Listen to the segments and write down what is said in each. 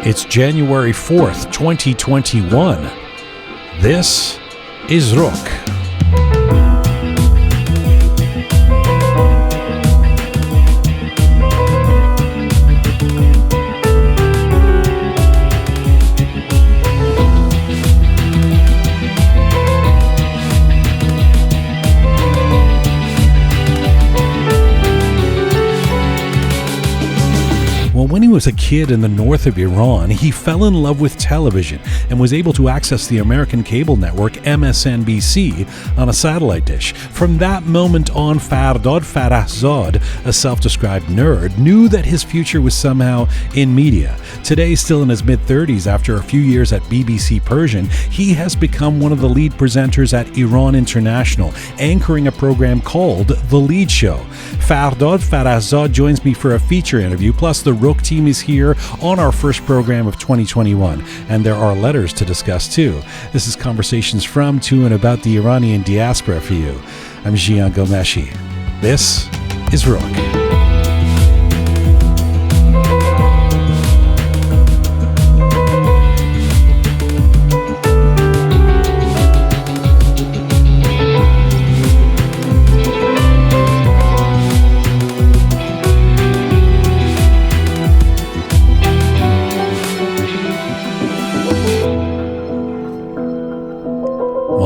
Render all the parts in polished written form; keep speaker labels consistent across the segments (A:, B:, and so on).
A: It's January 4th, 2021. This is Roqe. When he was a kid in the north of Iran, he fell in love with television and was able to access the American cable network MSNBC on a satellite dish. From that moment on, Fardad Farahzad, a self-described nerd, knew that his future was somehow in media. Today, still in his mid-30s, after a few years at BBC Persian, he has become one of the lead presenters at Iran International, anchoring a program called The Lead Show. Fardad Farahzad joins me for a feature interview, plus the Roqe Team is here on our first program of 2021, and there are letters to discuss too. This is conversations from, to, and about the Iranian diaspora for you. I'm Jian Ghomeshi. This is Roqe.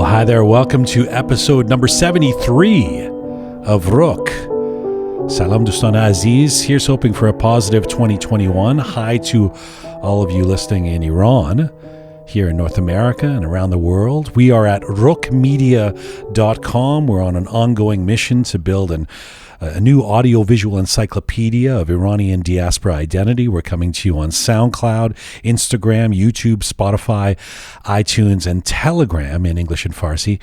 A: Hi there, welcome to episode number 73 of Roqe. Salam Dostan Aziz, here's hoping for a positive 2021. Hi to all of you listening in Iran, here in North America and around the world. We are at roqemedia.com. We're on an ongoing mission to build a new audiovisual encyclopedia of Iranian diaspora identity. We're coming to you on SoundCloud, Instagram, YouTube, Spotify, iTunes, and Telegram in English and Farsi.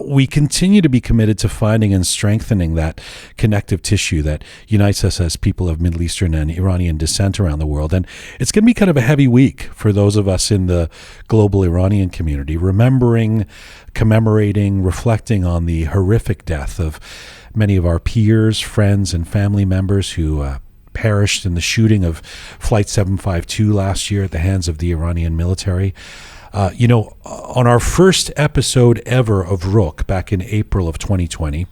A: We continue to be committed to finding and strengthening that connective tissue that unites us as people of Middle Eastern and Iranian descent around the world. And it's going to be kind of a heavy week for those of us in the global Iranian community, remembering, commemorating, reflecting on the horrific death of many of our peers, friends, and family members who perished in the shooting of Flight 752 last year at the hands of the Iranian military. On our first episode ever of Roqe back in April of 2020,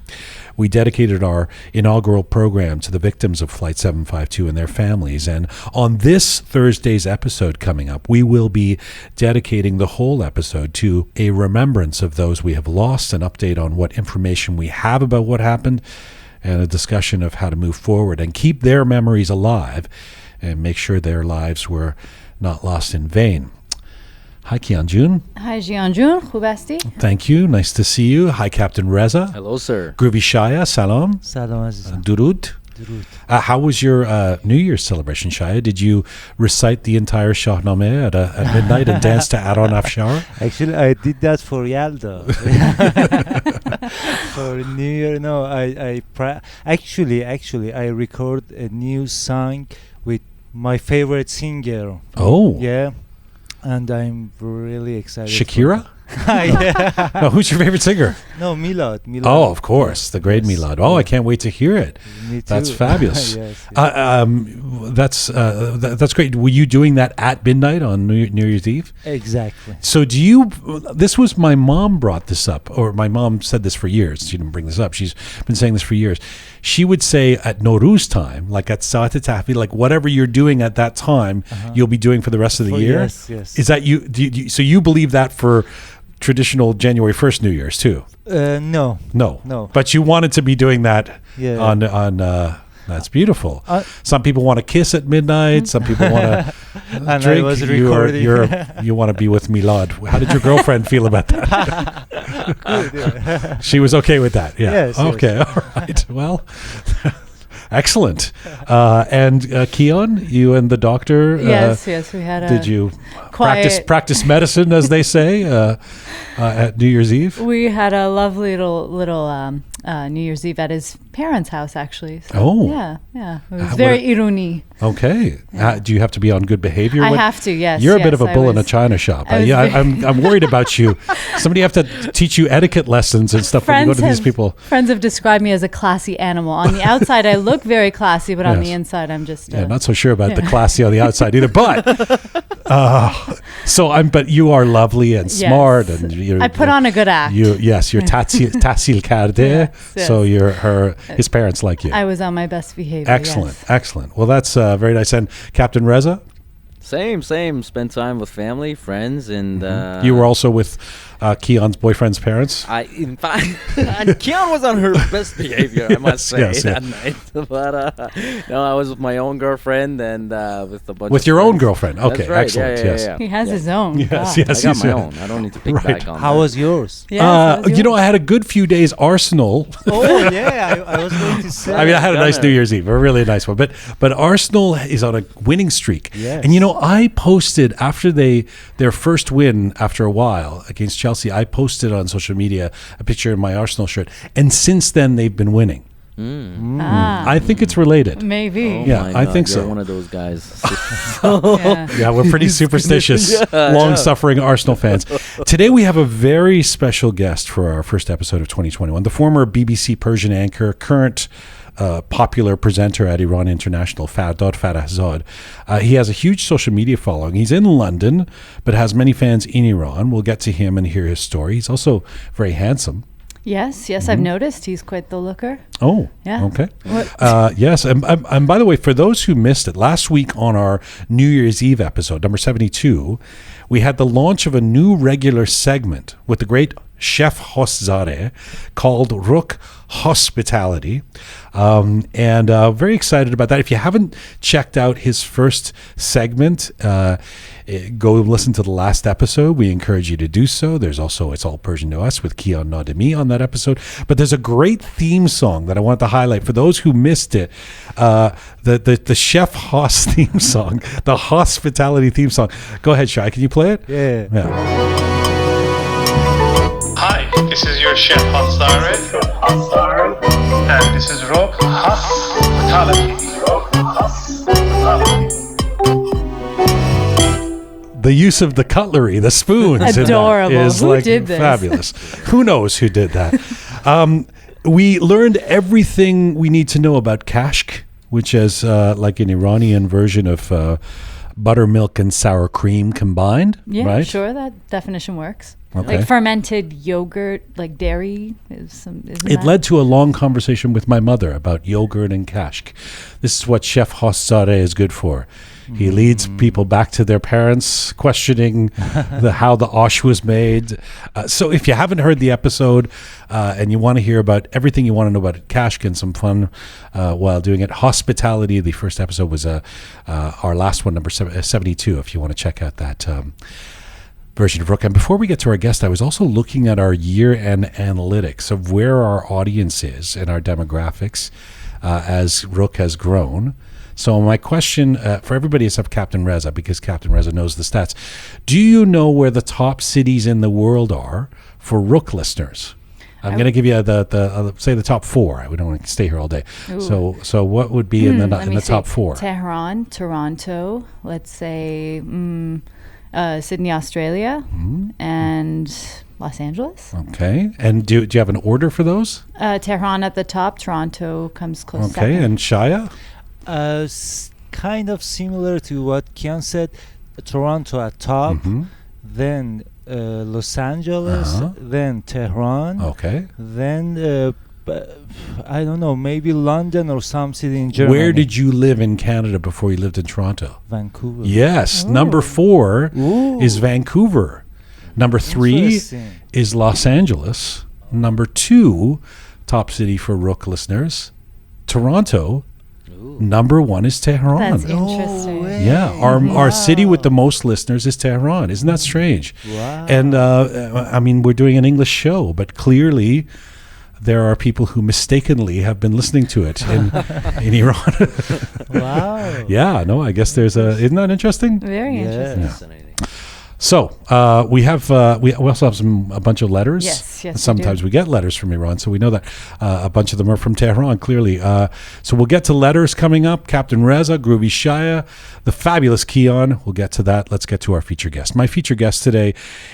A: we dedicated our inaugural program to the victims of Flight 752 and their families. And on this Thursday's episode coming up, we will be dedicating the whole episode to a remembrance of those we have lost, an update on what information we have about what happened, and a discussion of how to move forward and keep their memories alive and make sure their lives were not lost in vain. Hi, Kianjun.
B: Hi, Jianjun. Khub hasti?
A: Thank you. Nice to see you. Hi, Captain Reza.
C: Hello, sir.
A: Groovy Shaya. Salam.
D: Salam azizam.
A: Durud. How was your New Year's celebration, Shaya? Did you recite the entire Shahnameh at midnight and dance to Aron Afshar?
D: Actually, I did that for Yalda. For New Year, no. Actually, I record a new song with my favorite singer.
A: Oh.
D: Yeah. And I'm really excited.
A: Shakira?
D: Yeah.
A: No, who's your favorite singer?
D: No, Milad.
A: Oh, of course, the great
D: Yes.
A: Milad. Oh, I can't wait to hear it.
D: Me too.
A: That's fabulous.
D: Yes.
A: That's great. Were you doing that at midnight on New Year's Eve?
D: Exactly.
A: So this was my mom brought this up, or my mom said this for years. She didn't bring this up. She's been saying this for years. She would say at Nowruz time, like at Saat Tahfi, like whatever you're doing at that time, you'll be doing for the rest of the year.
D: Yes.
A: Is that you? So you believe that for traditional January 1st New Year's too?
D: No.
A: But you wanted to be doing that on that's beautiful. Some people want to kiss at midnight. Some people want to drink.
D: I was recording.
A: You want to be with Milad. How did your girlfriend feel about that?
D: Good, yeah.
A: She was okay with that. Yeah.
D: Yes.
A: Okay. All right. Well, excellent. And Keon, you and the doctor.
B: Yes, we had
A: Did you
B: quiet.
A: Practice medicine, as they say, at New Year's Eve.
B: We had a lovely little New Year's Eve at his parents' house, actually. So,
A: Oh.
B: Yeah. It was very ironi.
A: Okay. Do you have to be on good behavior?
B: I have to, yes.
A: You're a bit of a
B: I
A: bull in a
B: was-
A: china shop.
B: I was
A: I'm worried about you. Somebody have to teach you etiquette lessons and stuff when you go to these people.
B: Friends have described me as a classy animal. On the outside, I look very classy, but on
A: Yes.
B: the inside, I'm just...
A: Yeah, not so sure about the classy on the outside either. But but you are lovely and
B: Yes.
A: smart, and you're,
B: I put on a good act.
A: you're tahsil karde,
B: Yes.
A: so his parents like you.
B: I was on my best behavior.
A: Excellent,
B: yes.
A: excellent. Well, that's very nice. And Captain Reza,
C: Same. Spend time with family, friends, and
A: you were also with Keon's boyfriend's parents.
C: In fact, Kian was on her best behavior, I must say,
A: yes,
C: that night. But no, I was with my own girlfriend and with a bunch.
A: With
C: of
A: your own
C: friends.
A: girlfriend. Okay,
C: That's right.
A: excellent. Yes.
B: He has his own.
A: Yes,
B: God.
A: yes.
C: I got my
A: yes.
C: own. I don't need to pick
A: Right.
C: back on.
D: How
C: that.
D: was yours?
B: Yes, that was
A: You
B: yours.
A: know, I had a good few days Arsenal.
D: Oh yeah, I was going to say.
A: I mean, I had a nice
C: Gunner.
A: New Year's Eve, a really nice one. But Arsenal is on a winning streak.
D: Yes.
A: And you know, I posted after their first win after a while against Chelsea, I posted on social media a picture in my Arsenal shirt. And since then, they've been winning. I think it's related.
B: Maybe.
C: Oh
A: Yeah,
C: my
A: I
C: God,
A: think
C: you're
A: so.
C: one of those guys.
B: Yeah.
A: Yeah, we're pretty superstitious, long-suffering Arsenal fans. Today we have a very special guest for our first episode of 2021. The former BBC Persian anchor, current popular presenter at Iran International, Fardad Farahzad. He has a huge social media following. He's in London, but has many fans in Iran. We'll get to him and hear his story. He's also very handsome.
B: Yes, I've noticed he's quite the looker.
A: Oh,
B: Yeah.
A: okay.
B: What-
A: Yes, and by the way, for those who missed it, last week on our New Year's Eve episode, number 72, we had the launch of a new regular segment with the great Chef Hostzadeh called Roqe Hospitality. And very excited about that. If you haven't checked out his first segment, go listen to the last episode. We encourage you to do so. There's also It's All Persian to Us with Kian Nademi on that episode. But there's a great theme song that I want to highlight for those who missed it. The Chef Hoss theme song, the hospitality theme song. Go ahead, Shai. Can you play it?
D: Yeah.
E: Hi, this is your chef Hansare, and this is Roqe Hospitality.
A: The use of the cutlery, the spoons, in that
B: Adorable.
A: is
B: Who
A: like
B: did this?
A: fabulous. Who knows who did that? We learned everything we need to know about kashk, which is like an Iranian version of buttermilk and sour cream combined.
B: Yeah,
A: right?
B: sure, that definition works.
A: Okay.
B: Like fermented yogurt, like dairy, isn't
A: It
B: that?
A: led to a long conversation with my mother about yogurt and kashk. This is what Chef Hostzadeh is good for. He leads people back to their parents, questioning how the ash was made. So if you haven't heard the episode and you want to hear about everything you want to know about kashk and some fun while doing it, Hospitality, the first episode was our last one, number 72, if you want to check out that version of Roqe. And before we get to our guest, I was also looking at our year-end analytics of where our audience is and our demographics as Roqe has grown. So my question for everybody except Captain Reza, because Captain Reza knows the stats, do you know where the top cities in the world are for Roqe listeners? I'm going to give you the say the top four. We don't want to stay here all day.
B: Ooh.
A: So what would be in
B: Let
A: the
B: me
A: top
B: see.
A: four?
B: Tehran, Toronto, let's say Sydney, Australia, and Los Angeles.
A: Okay. And do you have an order for those?
B: Tehran at the top, Toronto comes close
A: Okay.
B: second.
A: And Shaya?
D: Kind of similar to what Kian said. Toronto at top, then Los Angeles, then Tehran,
A: Okay.
D: then I don't know, maybe London or some city in Germany.
A: Where did you live in Canada before you lived in Toronto?
D: Vancouver.
A: Yes. Number 4
D: Ooh.
A: is Vancouver. Number 3
D: Interesting.
A: is Los Angeles. Number 2, top city for Roqe listeners, Toronto. Number 1 is Tehran.
B: That's interesting.
A: Yeah, our city with the most listeners is Tehran. Isn't that strange?
D: Wow.
A: And I mean, we're doing an English show, but clearly there are people who mistakenly have been listening to it in Iran.
D: Wow.
A: Yeah, no, I guess isn't that interesting?
B: Very
D: Yeah.
B: interesting.
C: Fascinating.
A: So we also have a bunch of letters.
B: Yes,
A: Sometimes we get letters from Iran, so we know that a bunch of them are from Tehran. Clearly, so we'll get to letters coming up. Captain Reza, Groovy Shaya, the fabulous Keon. We'll get to that. Let's get to our feature guest. My feature guest today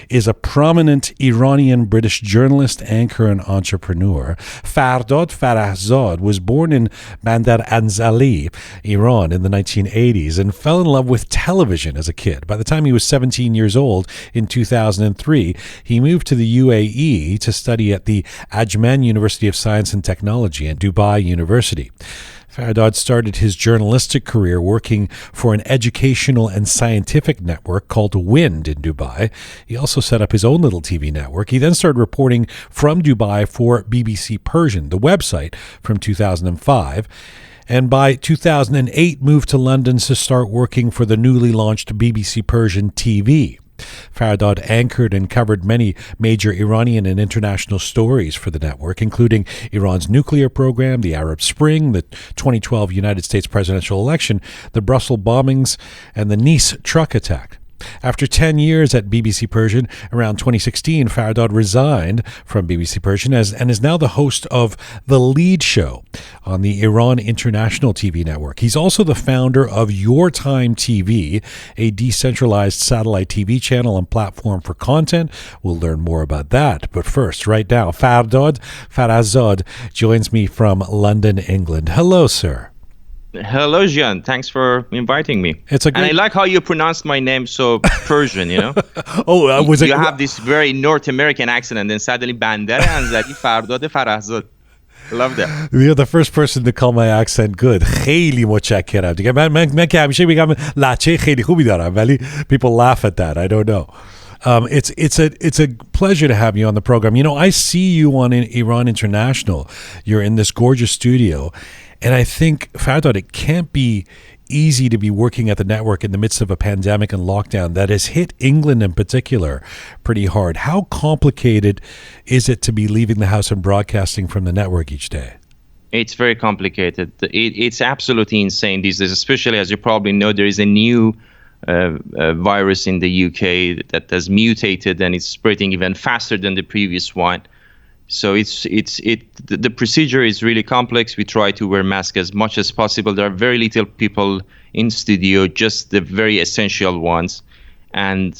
A: is a prominent Iranian-British journalist, anchor, and entrepreneur. Fardad Farahzad was born in Bandar Anzali, Iran, in the 1980s, and fell in love with television as a kid. By the time he was 17 years old in 2003, he moved to the UAE to study at the Ajman University of Science and Technology and Dubai University. Fardad started his journalistic career working for an educational and scientific network called Wind in Dubai. He also set up his own little TV network. He then started reporting from Dubai for BBC Persian, the website, from 2005. And by 2008, moved to London to start working for the newly launched BBC Persian TV. Fardad anchored and covered many major Iranian and international stories for the network, including Iran's nuclear program, the Arab Spring, the 2012 United States presidential election, the Brussels bombings, and the Nice truck attack. After 10 years at BBC Persian, around 2016, Fardad resigned from BBC Persian and is now the host of The Lead Show on the Iran International TV network. He's also the founder of YourTime TV, a decentralized satellite TV channel and platform for content. We'll learn more about that. But first, right now, Fardad Farahzad joins me from London, England. Hello, sir.
F: Hello, Jian. Thanks for inviting me.
A: And
F: I like how you pronounced my name so Persian, you know? You have this very North American accent, and then suddenly Bandar Anzali Fardad Farahzad. Love that.
A: You're the first person to call my accent good. خیلی متشکرم. دیگه من که همیشه میگم لهجه خیلی خوبی دارم ولی people laugh at that. I don't know. It's a pleasure to have you on the program. You know, I see you on Iran International. You're in this gorgeous studio. And I think, Fardad, it can't be easy to be working at the network in the midst of a pandemic and lockdown that has hit England in particular pretty hard. How complicated is it to be leaving the house and broadcasting from the network each day?
F: It's very complicated. It's absolutely insane these days, especially as you probably know, there is a new virus in the UK that has mutated and it's spreading even faster than the previous one. So the procedure is really complex. We try to wear masks as much as possible. There are very little people in studio, just the very essential ones. And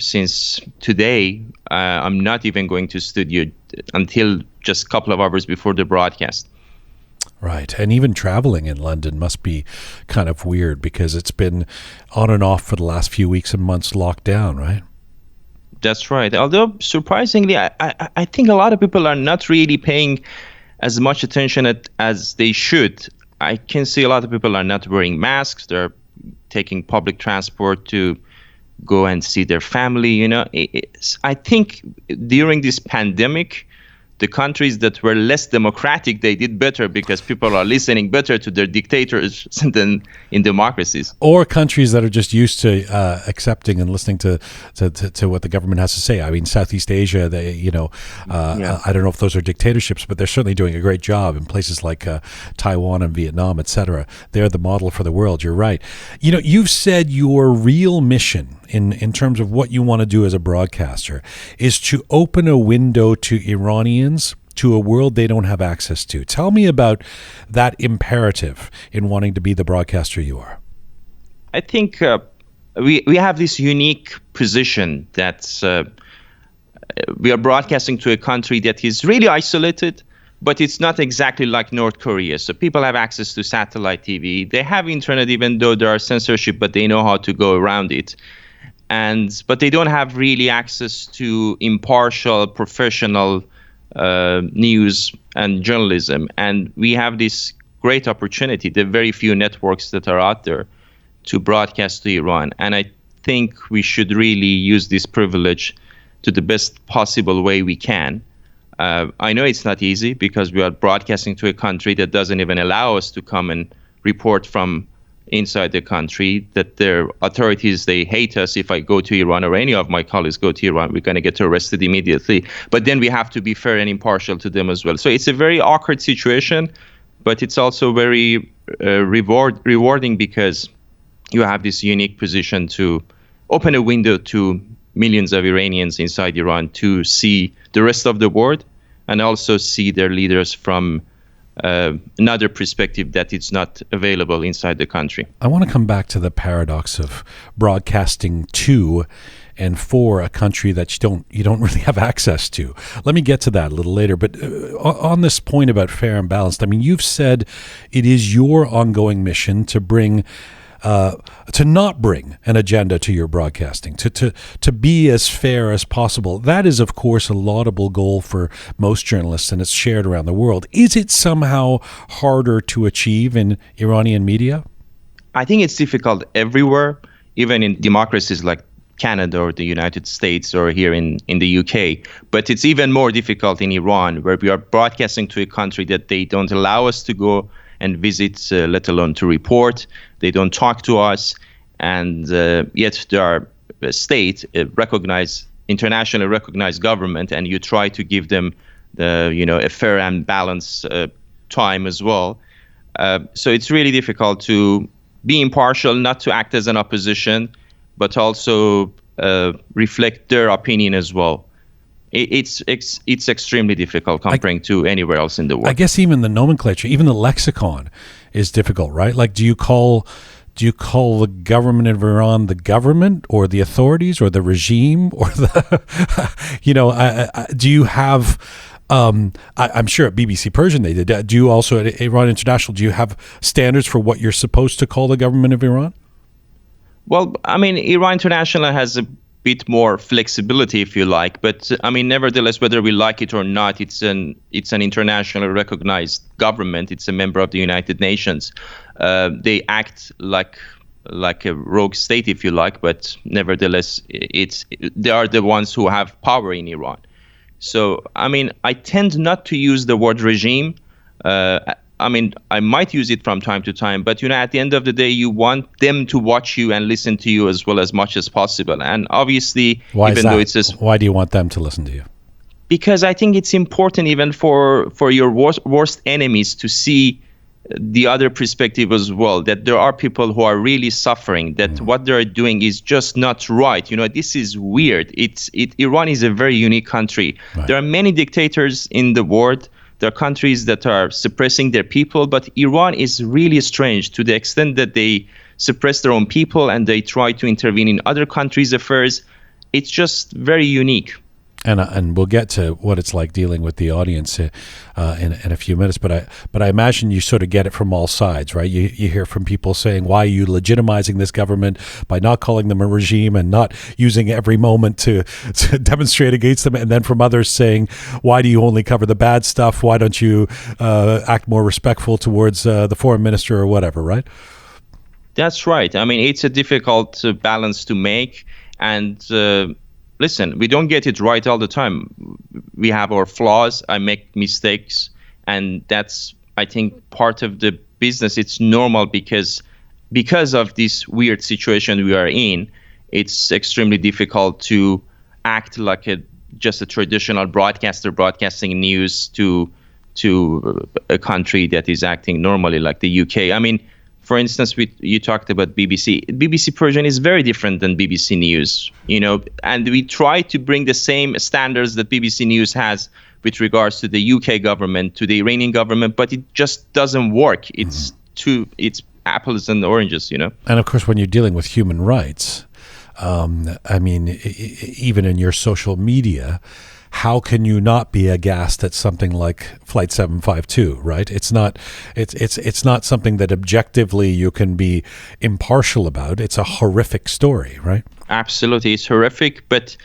F: since today, I'm not even going to studio until just a couple of hours before the broadcast.
A: Right. And even traveling in London must be kind of weird because it's been on and off for the last few weeks and months locked down, right?
F: That's right. Although, surprisingly, I think a lot of people are not really paying as much attention as they should. I can see a lot of people are not wearing masks. They're taking public transport to go and see their family. You know, I think during this pandemic, the countries that were less democratic, they did better because people are listening better to their dictators than in democracies.
A: Or countries that are just used to accepting and listening to what the government has to say. I mean, Southeast Asia, I don't know if those are dictatorships, but they're certainly doing a great job in places like Taiwan and Vietnam, etc. They're the model for the world. You're right. You know, you've said your real mission in terms of what you want to do as a broadcaster is to open a window to Iranians to a world they don't have access to. Tell me about that imperative in wanting to be the broadcaster you are.
F: I think we have this unique position that we are broadcasting to a country that is really isolated, but it's not exactly like North Korea. So people have access to satellite TV. They have internet, even though there are censorship, but they know how to go around it. But they don't have really access to impartial, professional news and journalism. And we have this great opportunity, the very few networks that are out there, to broadcast to Iran. And I think we should really use this privilege to the best possible way we can. I know it's not easy because we are broadcasting to a country that doesn't even allow us to come and report from inside the country, that their authorities, they hate us. If I go to Iran or any of my colleagues go to Iran, we're going to get arrested immediately. But then we have to be fair and impartial to them as well. So it's a very awkward situation, but it's also very rewarding because you have this unique position to open a window to millions of Iranians inside Iran to see the rest of the world and also see their leaders from another perspective that it's not available inside the country.
A: I want to come back to the paradox of broadcasting to and for a country that you don't really have access to. Let me get to that a little later. But on this point about fair and balanced, I mean, you've said it is your ongoing mission to bring to not bring an agenda to your broadcasting, to be as fair as possible. That is, of course, a laudable goal for most journalists, and it's shared around the world. Is it somehow harder to achieve in Iranian media?
F: I think it's difficult everywhere, even in democracies like Canada or the United States or here in the UK. But it's even more difficult in Iran, where we are broadcasting to a country that they don't allow us to go and visit, let alone to report. They don't talk to us, and yet they are a state, internationally recognized government, and you try to give them a fair and balanced time as well. So it's really difficult to be impartial, not to act as an opposition, but also reflect their opinion as well. It's extremely difficult comparing to anywhere else in the world.
A: I guess even the nomenclature, even the lexicon is difficult, right? Like, do you call the government of Iran the government, or the authorities, or the regime, or the, do you have, I'm sure at BBC Persian they did. Do you also at Iran International, do you have standards for what you're supposed to call the government of Iran?
F: Well, I mean, Iran International has a bit more flexibility, if you like, but I mean, nevertheless, whether we like it or not, it's an internationally recognized government. It's a member of the United Nations. They act like a rogue state, if you like, but nevertheless, they are the ones who have power in Iran. So, I mean, I tend not to use the word regime. I mean, I might use it from time to time, but, at the end of the day, you want them to watch you and listen to you as well as much as possible. And obviously,
A: why do you want them to listen to you?
F: Because I think it's important even for your worst enemies to see the other perspective as well, that there are people who are really suffering, that what they're doing is just not right. This is weird. Iran is a very unique country. Right. There are many dictators in the world. There are countries that are suppressing their people, but Iran is really strange to the extent that they suppress their own people and they try to intervene in other countries' affairs. It's just very unique.
A: And we'll get to what it's like dealing with the audience in a few minutes. But I imagine you sort of get it from all sides, right? You hear from people saying, why are you legitimizing this government by not calling them a regime and not using every moment to demonstrate against them? And then from others saying, why do you only cover the bad stuff? Why don't you act more respectful towards the foreign minister or whatever, right?
F: That's right. I mean, it's a difficult balance to make. And listen, we don't get it right all the time. We have our flaws. I make mistakes. And that's, I think, part of the business. It's normal because of this weird situation we are in. It's extremely difficult to act like just a traditional broadcaster broadcasting news to a country that is acting normally like the UK. I mean, for instance, you talked about BBC. BBC Persian is very different than BBC News, and we try to bring the same standards that BBC News has with regards to the UK government, to the Iranian government, but it just doesn't work. It's apples and oranges, And
A: of course, when you're dealing with human rights, I mean, even in your social media, how can you not be aghast at something like Flight 752, right? It's not something that objectively you can be impartial about. It's a horrific story, right?
F: Absolutely, it's horrific. But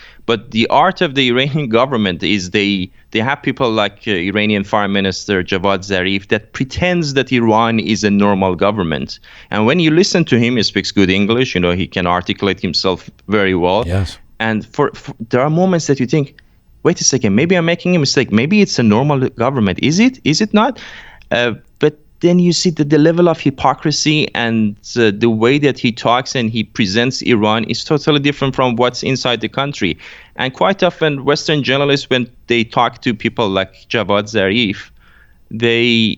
F: the art of the Iranian government is they have people like Iranian Foreign Minister Javad Zarif that pretends that Iran is a normal government. And when you listen to him, he speaks good English. He can articulate himself very well.
A: Yes.
F: And for there are moments that you think, wait a second, maybe I'm making a mistake. Maybe it's a normal government. Is it? Is it not? But then you see that the level of hypocrisy and the way that he talks and he presents Iran is totally different from what's inside the country. And quite often, Western journalists, when they talk to people like Javad Zarif, they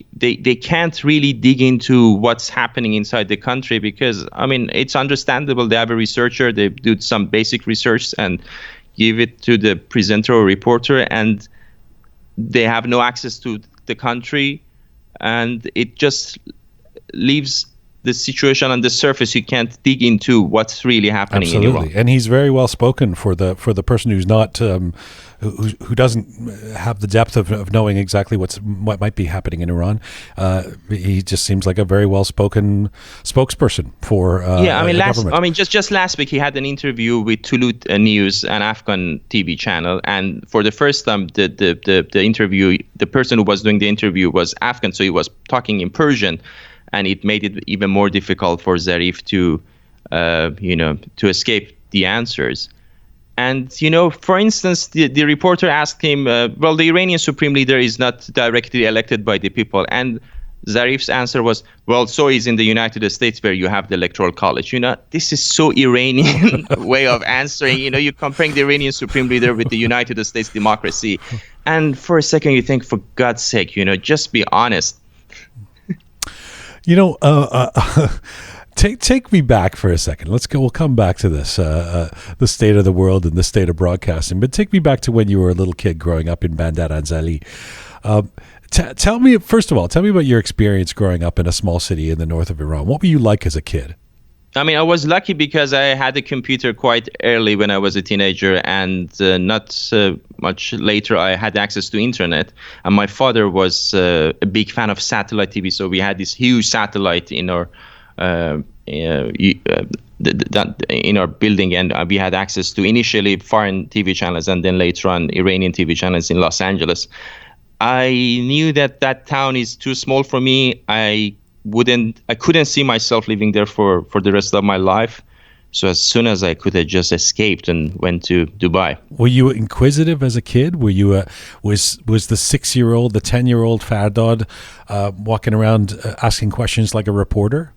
F: can't really dig into what's happening inside the country, because I mean, it's understandable. They have a researcher, they do some basic research and give it to the presenter or reporter, and they have no access to the country, and it just leaves the situation on the surface. You can't dig into what's really happening in Iran.
A: And he's very well spoken for the person who's not who doesn't have the depth of knowing exactly what might be happening in Iran. He just seems like a very well spoken spokesperson for government.
F: Just last week he had an interview with Tulut News, an Afghan TV channel, and for the first time the person who was doing the interview was Afghan, so he was talking in Persian. And it made it even more difficult for Zarif to escape the answers. And, for instance, the reporter asked him, well, the Iranian supreme leader is not directly elected by the people. And Zarif's answer was, well, so is in the United States, where you have the electoral college. This is so Iranian way of answering. You're comparing the Iranian supreme leader with the United States democracy. And for a second, you think, for God's sake, just be honest.
A: Take me back for a second. Let's go. We'll come back to this, the state of the world and the state of broadcasting. But take me back to when you were a little kid growing up in Bandar Anzali. Tell me about your experience growing up in a small city in the north of Iran. What were you like as a kid?
F: I mean, I was lucky because I had a computer quite early when I was a teenager, and not much later I had access to internet. And my father was a big fan of satellite TV, so we had this huge satellite in our building, and we had access to initially foreign TV channels and then later on Iranian TV channels in Los Angeles. I knew that town is too small for me. I couldn't see myself living there for the rest of my life. So as soon as I could, I just escaped and went to Dubai.
A: Were you inquisitive as a kid? Were you was the 6-year-old, the 10-year-old Fardad walking around asking questions like a reporter?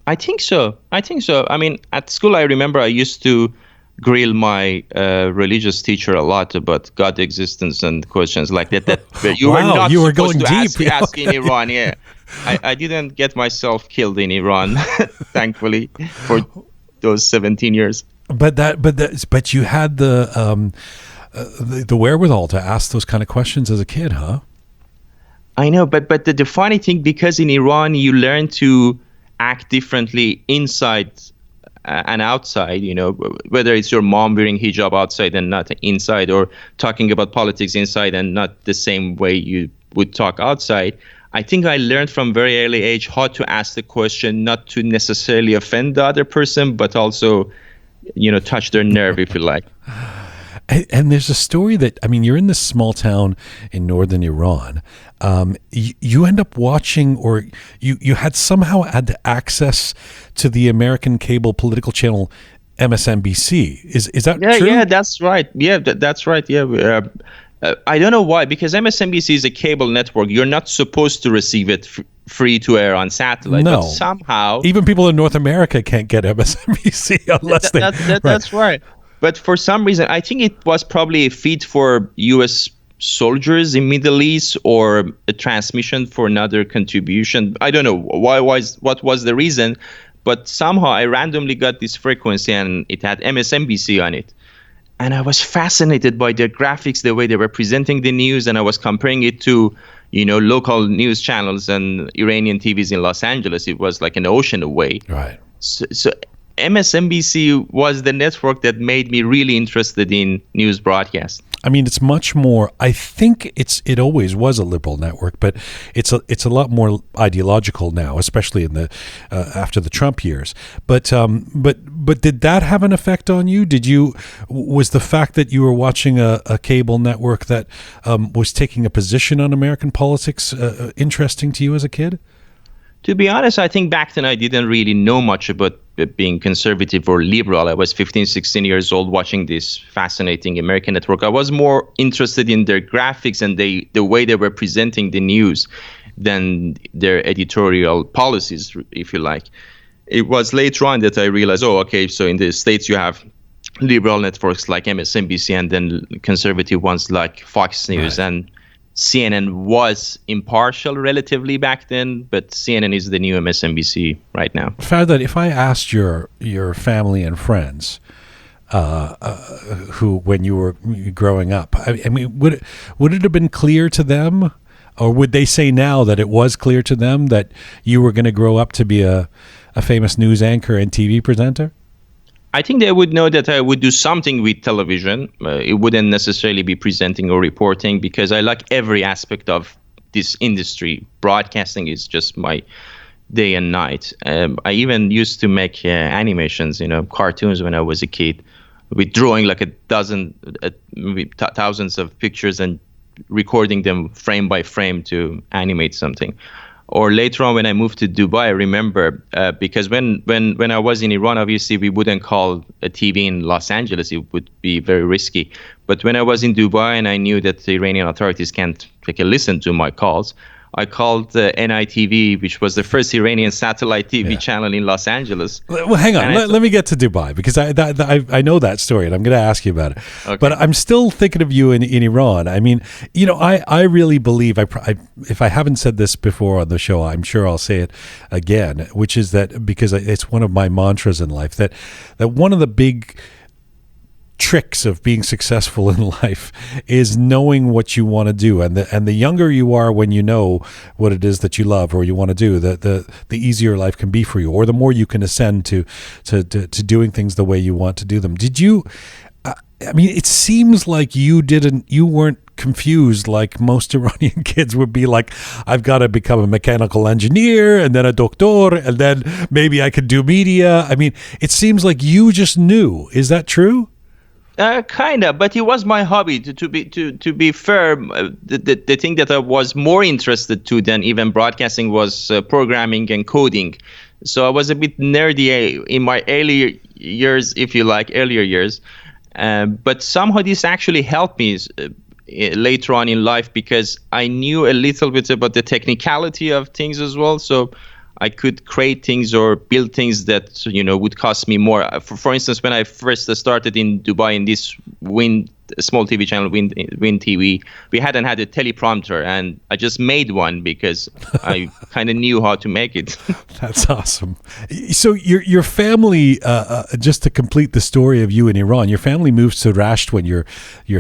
F: I think so. I mean, at school, I remember I used to grill my religious teacher a lot about God existence and questions like that. You were not
A: you were
F: supposed
A: going
F: to
A: deep.
F: ask in Iran. Yeah, I didn't get myself killed in Iran, thankfully, for those 17 years.
A: But you had the wherewithal to ask those kind of questions as a kid, huh?
F: I know, but the funny thing, because in Iran you learn to act differently inside and outside, whether it's your mom wearing hijab outside and not inside, or talking about politics inside and not the same way you would talk outside. I think I learned from very early age how to ask the question, not to necessarily offend the other person, but also, touch their nerve, if you like.
A: And there's a story that, I mean, you're in this small town in northern Iran. You end up watching, or you had somehow had access to the American cable political channel MSNBC. Is that true?
F: Yeah, that's right. Yeah, that's right. Yeah. I don't know why, because MSNBC is a cable network. You're not supposed to receive it free to air on satellite.
A: No.
F: But somehow,
A: even people in North America can't get MSNBC unless
F: That's right. But for some reason, I think it was probably a feed for U.S. soldiers in Middle East, or a transmission for another contribution. I don't know what was the reason, but somehow I randomly got this frequency and it had MSNBC on it. And I was fascinated by their graphics, the way they were presenting the news, and I was comparing it to, local news channels and Iranian TVs in Los Angeles. It was like an ocean away.
A: Right.
F: So MSNBC was the network that made me really interested in news broadcast.
A: I mean, it's much more. I think it always was a liberal network, but it's a lot more ideological now, especially in the after the Trump years. But did that have an effect on you? Was the fact that you were watching a cable network that was taking a position on American politics interesting to you as a kid?
F: To be honest, I think back then I didn't really know much about being conservative or liberal. I was 15, 16 years old watching this fascinating American network. I was more interested in their graphics and the way they were presenting the news than their editorial policies, if you like. It was later on that I realized, so in the States you have liberal networks like MSNBC and then conservative ones like Fox News.
A: Right.
F: And CNN was impartial relatively back then, but CNN is the new MSNBC right now.
A: Fardad, if I asked your family and friends who, when you were growing up, I mean, would it have been clear to them, or would they say now that it was clear to them that you were going to grow up to be a famous news anchor and TV presenter?
F: I think they would know that I would do something with television. It wouldn't necessarily be presenting or reporting, because I like every aspect of this industry. Broadcasting is just my day and night. I even used to make animations, cartoons when I was a kid, with drawing like a dozen, maybe thousands of pictures and recording them frame by frame to animate something. Or later on, when I moved to Dubai, I remember because when I was in Iran, obviously we wouldn't call a TV in Los Angeles; it would be very risky. But when I was in Dubai and I knew that the Iranian authorities can't take a listen to my calls, I called NITV, which was the first Iranian satellite TV channel in Los Angeles.
A: Well, hang on. Let me get to Dubai, because I know that story, and I'm going to ask you about it. Okay. But I'm still thinking of you in Iran. I mean, I really believe, if I haven't said this before on the show, I'm sure I'll say it again, which is that, because it's one of my mantras in life, that one of the big tricks of being successful in life is knowing what you want to do, and the younger you are when you know what it is that you love or you want to do, the easier life can be for you, or the more you can ascend to doing things the way you want to do them. Did you I mean, it seems like you weren't confused like most Iranian kids would be, like, I've got to become a mechanical engineer and then a doctor and then maybe I could do media. I mean, it seems like you just knew. Is that true?
F: Kind of, but it was my hobby. To be fair, the thing that I was more interested to than even broadcasting was programming and coding. So I was a bit nerdy in my earlier years, but somehow this actually helped me later on in life, because I knew a little bit about the technicality of things as well. So I could create things or build things that, would cost me more. For instance, when I first started in Dubai in this small TV channel, Wind TV, we hadn't had a teleprompter, and I just made one because I kind of knew how to make it.
A: That's awesome. So your family, just to complete the story of you in Iran, your family moves to Rasht when you're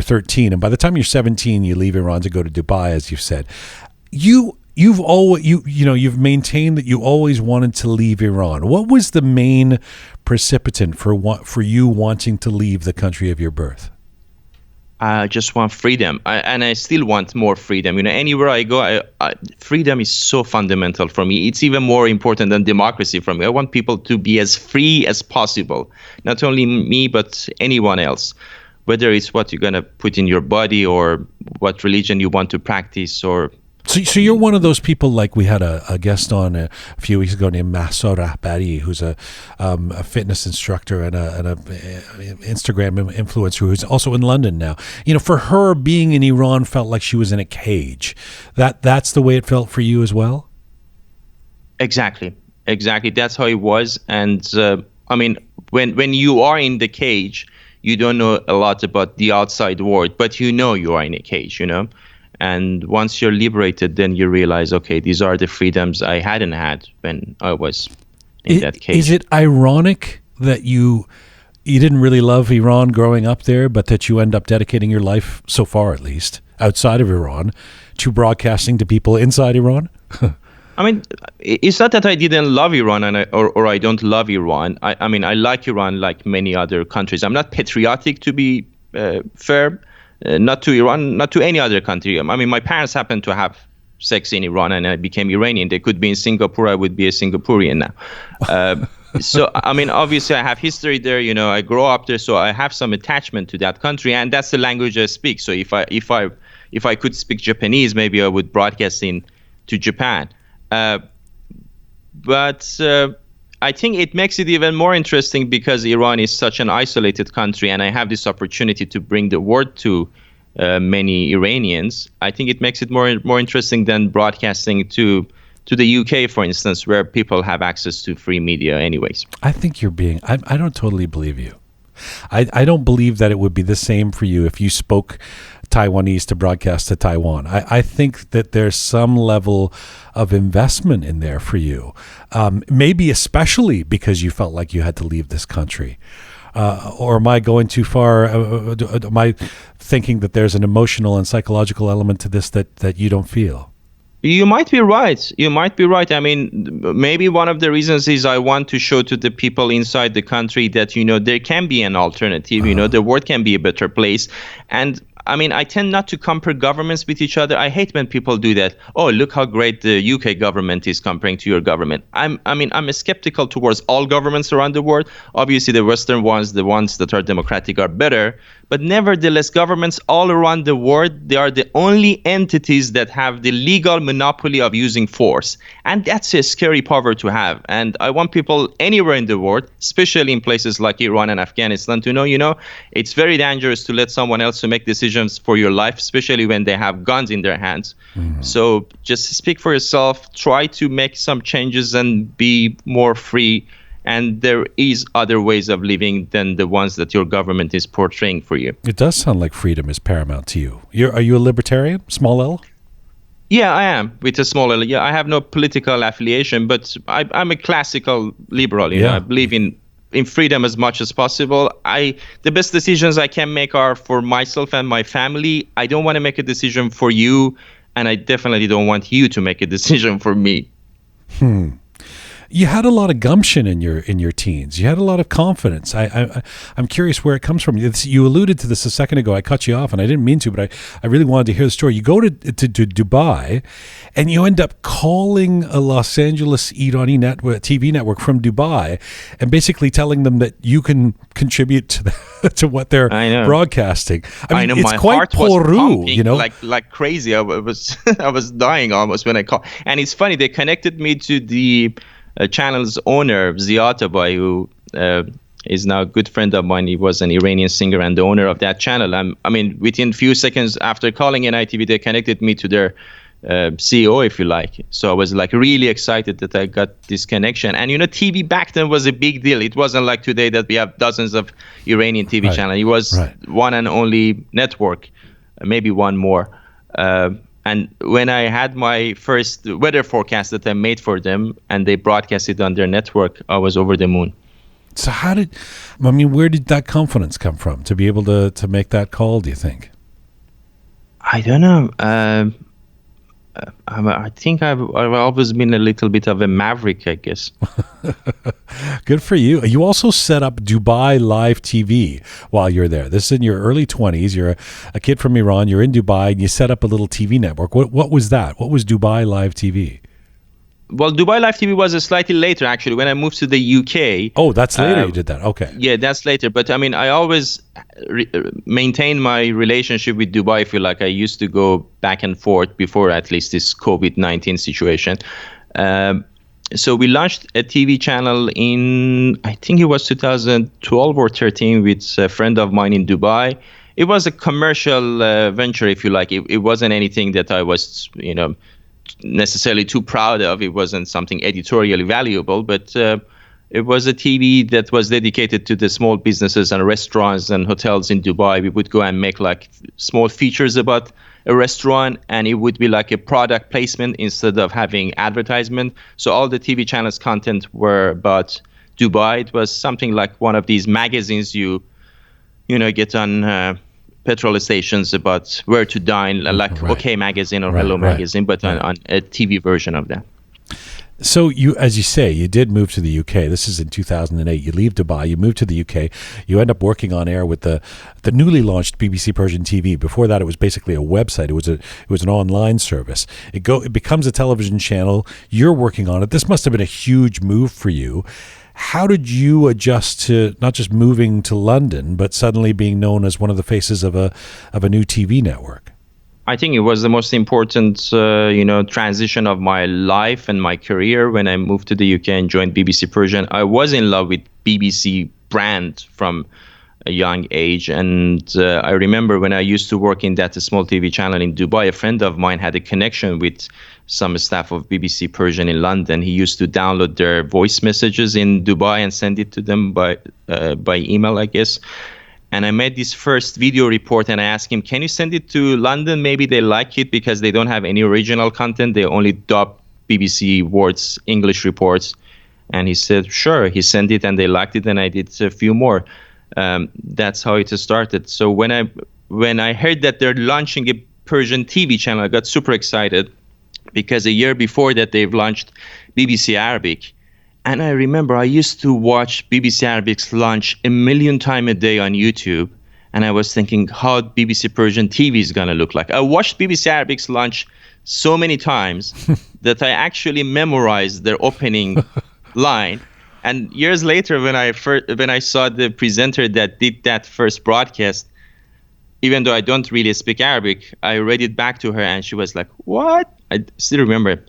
A: 13, and by the time you're 17, you leave Iran to go to Dubai, as you've said. You've maintained that you always wanted to leave Iran. What was the main precipitant for you wanting to leave the country of your birth?
F: I just want freedom, and I still want more freedom. Anywhere I go, freedom is so fundamental for me. It's even more important than democracy for me. I want people to be as free as possible, not only me, but anyone else, whether it's what you're going to put in your body or what religion you want to practice. Or
A: So you're one of those people, like we had a guest on a few weeks ago named Mahsa Rahbari, who's a fitness instructor and a Instagram influencer who's also in London now. For her, being in Iran felt like she was in a cage. That's the way it felt for you as well?
F: Exactly. That's how it was. And when you are in the cage, you don't know a lot about the outside world, but you are in a cage, And once you're liberated, then you realize, okay, these are the freedoms I hadn't had when I was in that cage.
A: Is it ironic that you didn't really love Iran growing up there, but that you end up dedicating your life, so far at least, outside of Iran, to broadcasting to people inside Iran?
F: It's not that I didn't love Iran or I don't love Iran. I like Iran like many other countries. I'm not patriotic, to be fair. Not to Iran, not to any other country. My parents happened to have sex in Iran, and I became Iranian. They could be in Singapore. I would be a Singaporean now. So, obviously I have history there. I grew up there, so I have some attachment to that country, and that's the language I speak. So if I could speak Japanese, maybe I would broadcast to Japan. But I think it makes it even more interesting because Iran is such an isolated country, and I have this opportunity to bring the word to many Iranians. I think it makes it more interesting than broadcasting to the UK, for instance, where people have access to free media anyways.
A: I think you're being... I don't totally believe you. I don't believe that it would be the same for you if you spoke Taiwanese to broadcast to Taiwan. I think that there's some level of investment in there for you, maybe especially because you felt like you had to leave this country. Or am I going too far? Am I thinking that there's an emotional and psychological element to this that you don't feel?
F: You might be right. You might be right. I mean, maybe one of the reasons is I want to show to the people inside the country that, there can be an alternative, the world can be a better place. And I mean, I tend not to compare governments with each other. I hate when people do that. Oh, look how great the UK government is comparing to your government. I'm skeptical towards all governments around the world. Obviously, the Western ones, the ones that are democratic, are better. But nevertheless, governments all around the world, they are the only entities that have the legal monopoly of using force. And that's a scary power to have. And I want people anywhere in the world, especially in places like Iran and Afghanistan, to know, it's very dangerous to let someone else to make decisions for your life, especially when they have guns in their hands. Mm-hmm. So just speak for yourself, try to make some changes and be more free. And there is other ways of living than the ones that your government is portraying for you.
A: It does sound like freedom is paramount to you. Are you a libertarian, small L?
F: Yeah, I am, with a small L. Yeah, I have no political affiliation, but I'm a classical liberal. You know, I believe in freedom as much as possible. The best decisions I can make are for myself and my family. I don't want to make a decision for you, and I definitely don't want you to make a decision for me.
A: You had a lot of gumption in your teens. You had a lot of confidence. I'm curious where it comes from. You alluded to this a second ago. I cut you off, and I didn't mean to, but I really wanted to hear the story. You go to Dubai, and you end up calling a Los Angeles Irani TV network from Dubai, and basically telling them that you can contribute to what they're broadcasting. I mean, it's
F: my
A: quite
F: heart was pumping,
A: like
F: crazy. I was dying almost when I called. And it's funny, they connected me to the channel's owner, Ziad Abai, who is now a good friend of mine. He was an Iranian singer and the owner of that channel. Within a few seconds after calling NITV, they connected me to their CEO, if you like. So I was really excited that I got this connection. And TV back then was a big deal. It wasn't like today that we have dozens of Iranian TV channels. It was one and only network, maybe one more. And when I had my first weather forecast that I made for them and they broadcast it on their network, I was over the moon.
A: So where did that confidence come from to be able to make that call, do you think?
F: I don't know. I think I've always been a little bit of a maverick, I guess.
A: Good for you. You also set up Dubai Live TV while you're there. This is in your early 20s. You're a kid from Iran. You're in Dubai, and you set up a little TV network. What was that? What was Dubai Live TV?
F: Well, Dubai Live TV was slightly later, actually, when I moved to the UK.
A: Oh, that's later you did that. Okay.
F: Yeah, that's later. But I always maintained my relationship with Dubai, if you like. I used to go back and forth before at least this COVID-19 situation. So we launched a TV channel in, I think it was 2012 or 13 with a friend of mine in Dubai. It was a commercial venture, if you like. It wasn't anything that I was, necessarily too proud of. It wasn't something editorially valuable, but it was a TV that was dedicated to the small businesses and restaurants and hotels in Dubai. We would go and make small features about a restaurant, and it would be like a product placement instead of having advertisement. So all the TV channels content were about Dubai. It was something like one of these magazines you get on petrol stations about where to dine, like OK Magazine or Hello Magazine, but on a TV version of that.
A: So you, as you say, you did move to the UK. This is in 2008. You leave Dubai, you move to the UK. You end up working on air with the newly launched BBC Persian TV. Before that, it was basically a website. It was an online service. It becomes a television channel. You're working on it. This must have been a huge move for you. How did you adjust to not just moving to London, but suddenly being known as one of the faces of a new TV network?
F: I think it was the most important, transition of my life and my career when I moved to the UK and joined BBC Persian. I was in love with BBC brand from a young age. And I remember when I used to work in that small TV channel in Dubai, a friend of mine had a connection with some staff of BBC Persian in London. He used to download their voice messages in Dubai and send it to them by email, I guess. And I made this first video report, and I asked him, can you send it to London? Maybe they like it because they don't have any original content. They only dub BBC Words English reports. And he said, sure. He sent it, and they liked it, and I did a few more. That's how it started. So when I heard that they're launching a Persian TV channel, I got super excited because a year before that, they've launched BBC Arabic. And I remember I used to watch BBC Arabic's launch a million times a day on YouTube. And I was thinking how BBC Persian TV is going to look like. I watched BBC Arabic's launch so many times that I actually memorized their opening line. And years later, when I saw the presenter that did that first broadcast, even though I don't really speak Arabic, I read it back to her, and she was like, what? I still remember.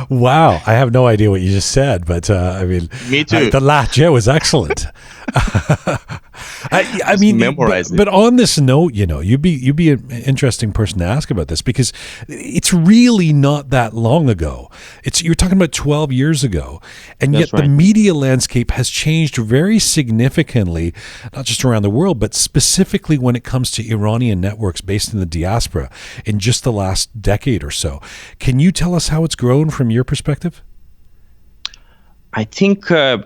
A: Wow, I have no idea what you just said, but I mean,
F: Me too.
A: The lahja was excellent. I mean,
F: memorize it.
A: but on this note, you know, you'd be an interesting person to ask about this because it's really not that long ago. You're talking about 12 years ago, and
F: That's
A: yet the
F: right.
A: media landscape has changed very significantly, not just around the world, but specifically when it comes to Iranian networks based in the diaspora in just the last decade or so. Can you tell us how it's grown from your perspective?
F: I think I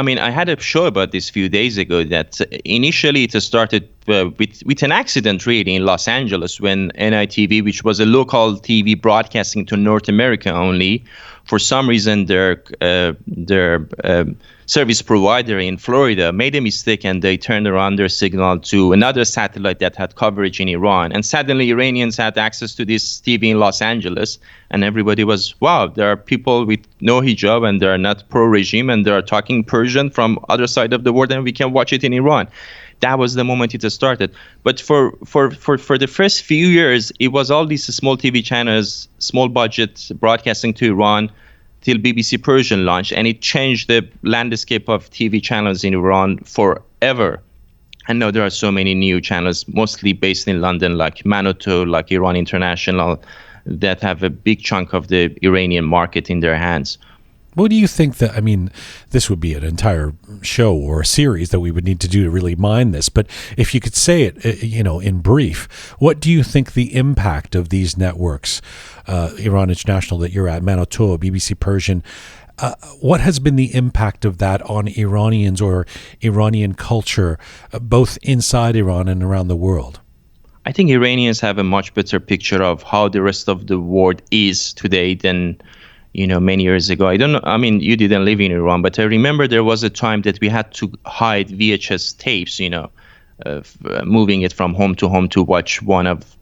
F: mean, I had a show about this a few days ago that initially it started with an accident really in Los Angeles when NITV, which was a local TV broadcasting to North America only, for some reason their service provider in Florida made a mistake and they turned around their signal to another satellite that had coverage in Iran. And suddenly Iranians had access to this TV in Los Angeles, and everybody was, wow, there are people with no hijab and they're not pro-regime and they're talking Persian from other side of the world and we can watch it in Iran. That was the moment it started. But for the first few years, it was all these small TV channels, small budget broadcasting to Iran till BBC Persian launched, and it changed the landscape of TV channels in Iran forever. And now there are so many new channels, mostly based in London, like Manoto, like Iran International, that have a big chunk of the Iranian market in their hands.
A: What do you think that, I mean, this would be an entire show or a series that we would need to do to really mine this, but if you could say it, you know, in brief, what do you think the impact of these networks, Iran International that you're at, Manoto, BBC Persian, what has been the impact of that on Iranians or Iranian culture, both inside Iran and around the world?
F: I think Iranians have a much better picture of how the rest of the world is today than many years ago. I don't know. I mean, you didn't live in Iran, but I remember there was a time that we had to hide VHS tapes, moving it from home to watch one of,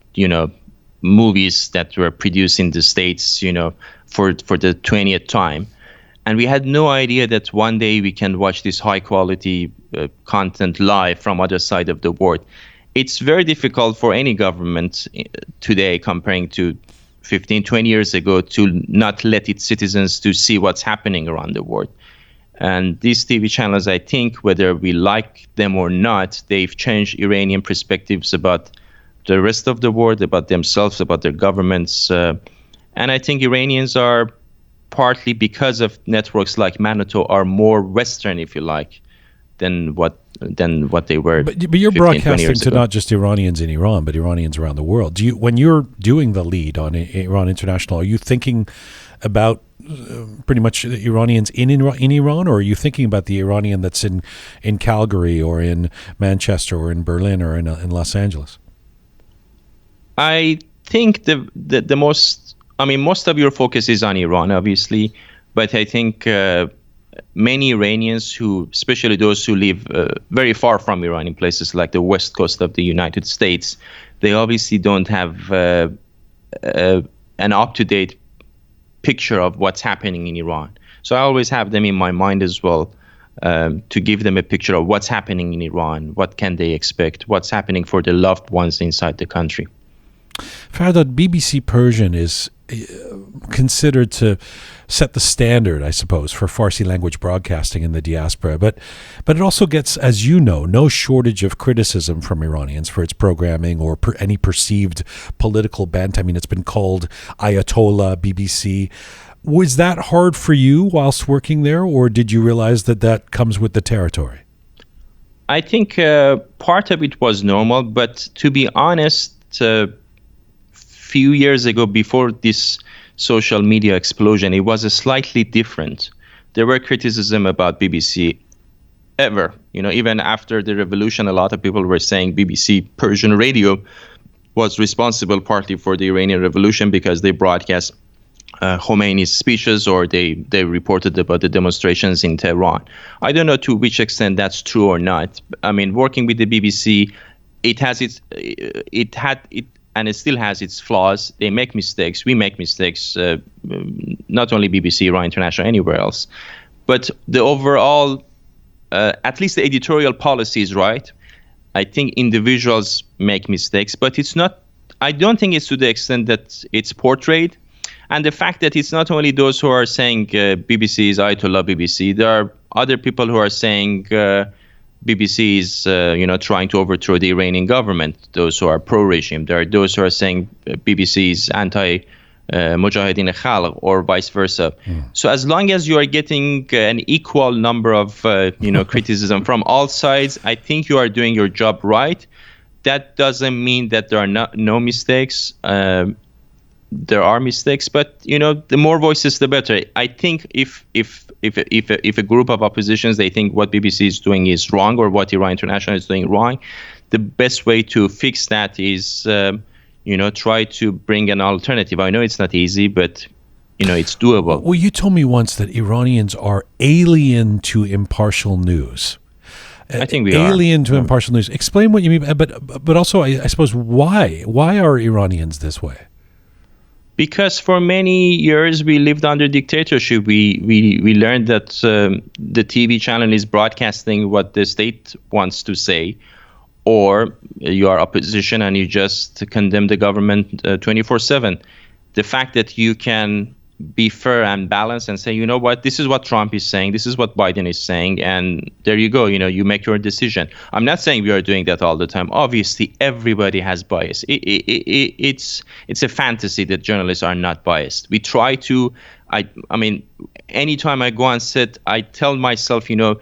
F: movies that were produced in the States, for the 20th time. And we had no idea that one day we can watch this high quality content live from other side of the world. It's very difficult for any government today comparing to 15, 20 years ago to not let its citizens to see what's happening around the world. And these TV channels, I think, whether we like them or not, they've changed Iranian perspectives about the rest of the world, about themselves, about their governments. And I think Iranians are, partly because of networks like Manoto, are more Western, if you like, than what they were.
A: But you're
F: 15, 20
A: broadcasting
F: years
A: to
F: ago.
A: not just Iranians in Iran, but Iranians around the world. When you're doing the lead on Iran International, are you thinking about pretty much the Iranians in Iran, or are you thinking about the Iranian that's in Calgary or in Manchester or in Berlin or in Los Angeles?
F: I think the most of your focus is on Iran, obviously, but I think many Iranians especially those who live very far from Iran in places like the west coast of the United States, they obviously don't have an up-to-date picture of what's happening in Iran. So I always have them in my mind as well, to give them a picture of what's happening in Iran, what can they expect, what's happening for their loved ones inside the country.
A: Fardad, BBC Persian is considered to set the standard, I suppose, for Farsi language broadcasting in the diaspora. But it also gets, as you know, no shortage of criticism from Iranians for its programming or any perceived political bent. I mean, it's been called Ayatollah BBC. Was that hard for you whilst working there, or did you realize that that comes with the territory?
F: I think part of it was normal, but to be honest, few years ago, before this social media explosion, it was a slightly different. There were criticism about BBC ever. Even after the revolution, a lot of people were saying BBC Persian radio was responsible partly for the Iranian Revolution because they broadcast Khomeini's speeches, or they reported about the demonstrations in Tehran. I don't know to which extent that's true or not. I mean, working with the BBC, it had and it still has its flaws. They make mistakes. We make mistakes. Not only BBC, Iran International, anywhere else. But the overall, at least the editorial policy is right. I think individuals make mistakes, but it's not. I don't think it's to the extent that it's portrayed. And the fact that it's not only those who are saying BBC is Ayatollah BBC. There are other people who are saying BBC is, trying to overthrow the Iranian government. Those who are pro-regime. There are those who are saying BBC is anti-Mujahideen Khalq, or vice versa. So as long as you are getting an equal number of, criticism from all sides, I think you are doing your job right. That doesn't mean that there are no mistakes. There are mistakes, but the more voices, the better. I think if a group of oppositions, they think what BBC is doing is wrong, or what Iran International is doing wrong, the best way to fix that is try to bring an alternative. I know it's not easy, but it's doable.
A: Well, you told me once that Iranians are alien to impartial news.
F: I think we are
A: alien to impartial news. Explain what you mean, but also I suppose why are Iranians this way?
F: Because for many years we lived under dictatorship. We learned that the TV channel is broadcasting what the state wants to say, or you are opposition and you just condemn the government 24/7. The fact that you can be fair and balanced and say, what, this is what Trump is saying, this is what Biden is saying, and there you go, you make your decision. I'm not saying we are doing that all the time. Obviously, everybody has bias. It's a fantasy that journalists are not biased. We try to, I mean, anytime I go on set, I tell myself, you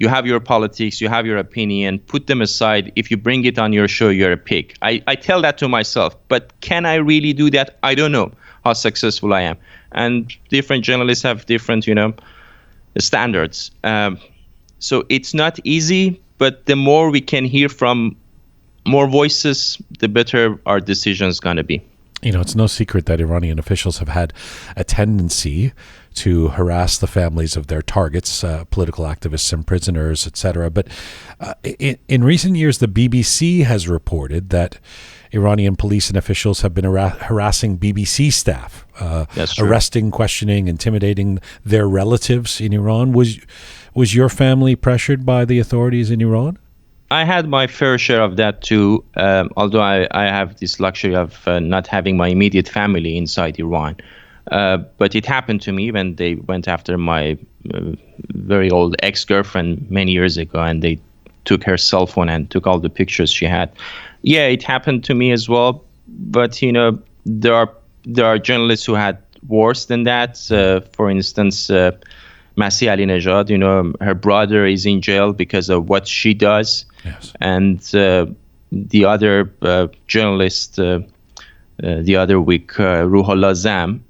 F: have your politics, you have your opinion, put them aside. If you bring it on your show, you're a pig. I tell that to myself, but can I really do that? I don't know how successful I am. And different journalists have different, standards. So it's not easy, but the more we can hear from more voices, the better our decision's going to be.
A: It's no secret that Iranian officials have had a tendency to harass the families of their targets, political activists and prisoners, etc. But in recent years, the BBC has reported that Iranian police and officials have been harassing BBC staff, arresting, questioning, intimidating their relatives in Iran. Was your family pressured by the authorities in Iran?
F: I had my fair share of that too, although I have this luxury of not having my immediate family inside Iran. But it happened to me when they went after my very old ex-girlfriend many years ago, and they took her cell phone and took all the pictures she had. Yeah, it happened to me as well. But, there are journalists who had worse than that. For instance, Masih Alinejad, her brother is in jail because of what she does.
A: Yes.
F: And the other journalist the other week, Ruhollah Zam,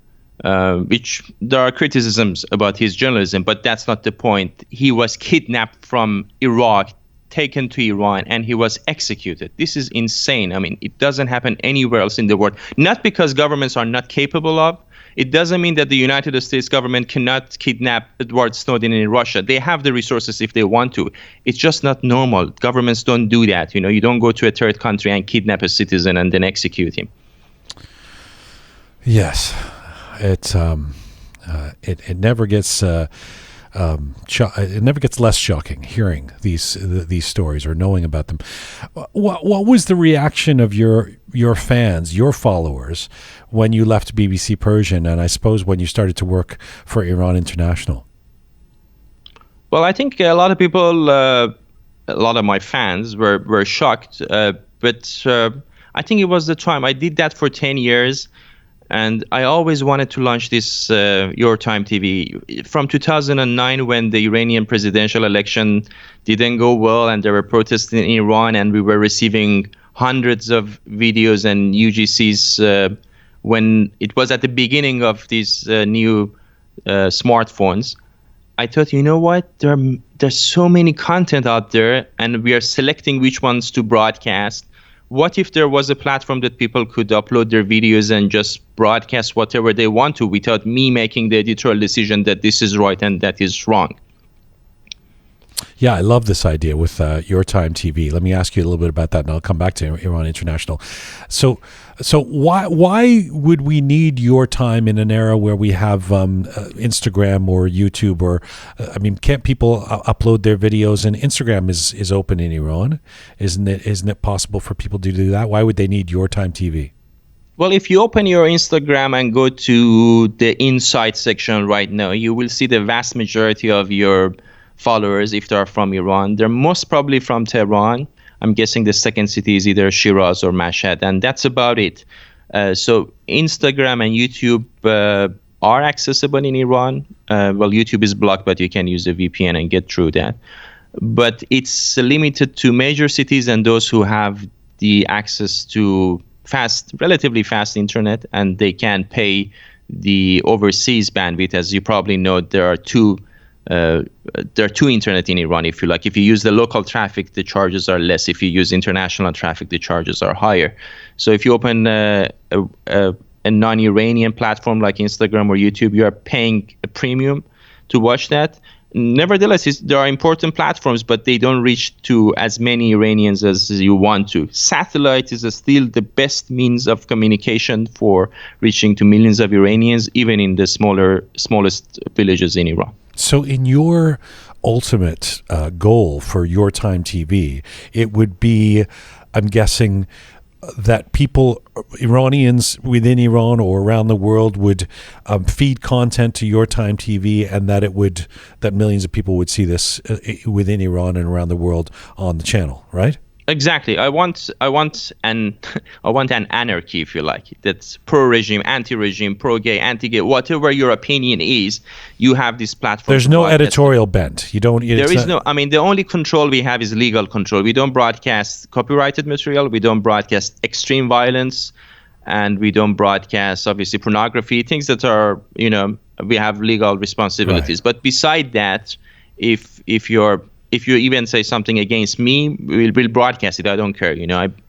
F: which there are criticisms about his journalism, but that's not the point. He was kidnapped from Iraq, taken to Iran, and he was executed. This is insane. I mean, it doesn't happen anywhere else in the world. Not because governments are not capable of. It doesn't mean that the United States government cannot kidnap Edward Snowden in Russia. They have the resources if they want to. It's just not normal. Governments don't do that. You don't go to a third country and kidnap a citizen and then execute him.
A: Yes, it never gets it never gets less shocking hearing these stories or knowing about them. What was the reaction of your fans, your followers, when you left BBC Persian, and I suppose when you started to work for Iran International?
F: Well, I think a lot of people, a lot of my fans were shocked, but I think it was the time. I did that for 10 years. And I always wanted to launch this YourTime TV. From 2009, when the Iranian presidential election didn't go well and there were protests in Iran, and we were receiving hundreds of videos and UGCs when it was at the beginning of these new smartphones, I thought, you know what? There's so many content out there, and we are selecting which ones to broadcast. What if there was a platform that people could upload their videos and just broadcast whatever they want to without me making the editorial decision that this is right and that is wrong?
A: Yeah, I love this idea with YourTime TV. Let me ask you a little bit about that, and I'll come back to Iran International. So why would we need YourTime in an era where we have Instagram or YouTube? Or I mean, can't people upload their videos? And Instagram is open in Iran, isn't it possible for people to do that? Why would they need YourTime TV?
F: Well, if you open your Instagram and go to the Insight section right now, you will see the vast majority of your followers, if they are from Iran, they're most probably from Tehran. I'm guessing the second city is either Shiraz or Mashhad, and that's about it. So Instagram and YouTube are accessible in Iran. Well, YouTube is blocked, but you can use a VPN and get through that. But it's limited to major cities and those who have the access to relatively fast internet, and they can pay the overseas bandwidth. As you probably know, there are two internet in Iran, if you like. If you use the local traffic, the charges are less. If you use international traffic, the charges are higher. So if you open a non-Iranian platform like Instagram or YouTube, you are paying a premium to watch that. Nevertheless, there are important platforms, but they don't reach to as many Iranians as you want to. Satellite is still the best means of communication for reaching to millions of Iranians, even in the smallest villages in Iran.
A: So in your ultimate goal for YourTime TV, it would be, I'm guessing, that people, Iranians within Iran or around the world, would feed content to YourTime TV, and that millions of people would see this within Iran and around the world on the channel, right?
F: Exactly. I want an anarchy, if you like. That's pro-regime, anti-regime, pro-gay, anti-gay, whatever your opinion is. You have this platform.
A: There's no editorial bent. You don't.
F: There is no. I mean, the only control we have is legal control. We don't broadcast copyrighted material. We don't broadcast extreme violence, and we don't broadcast obviously pornography. Things that are, we have legal responsibilities. Right. But beside that, if you even say something against me, we'll broadcast it. I don't care.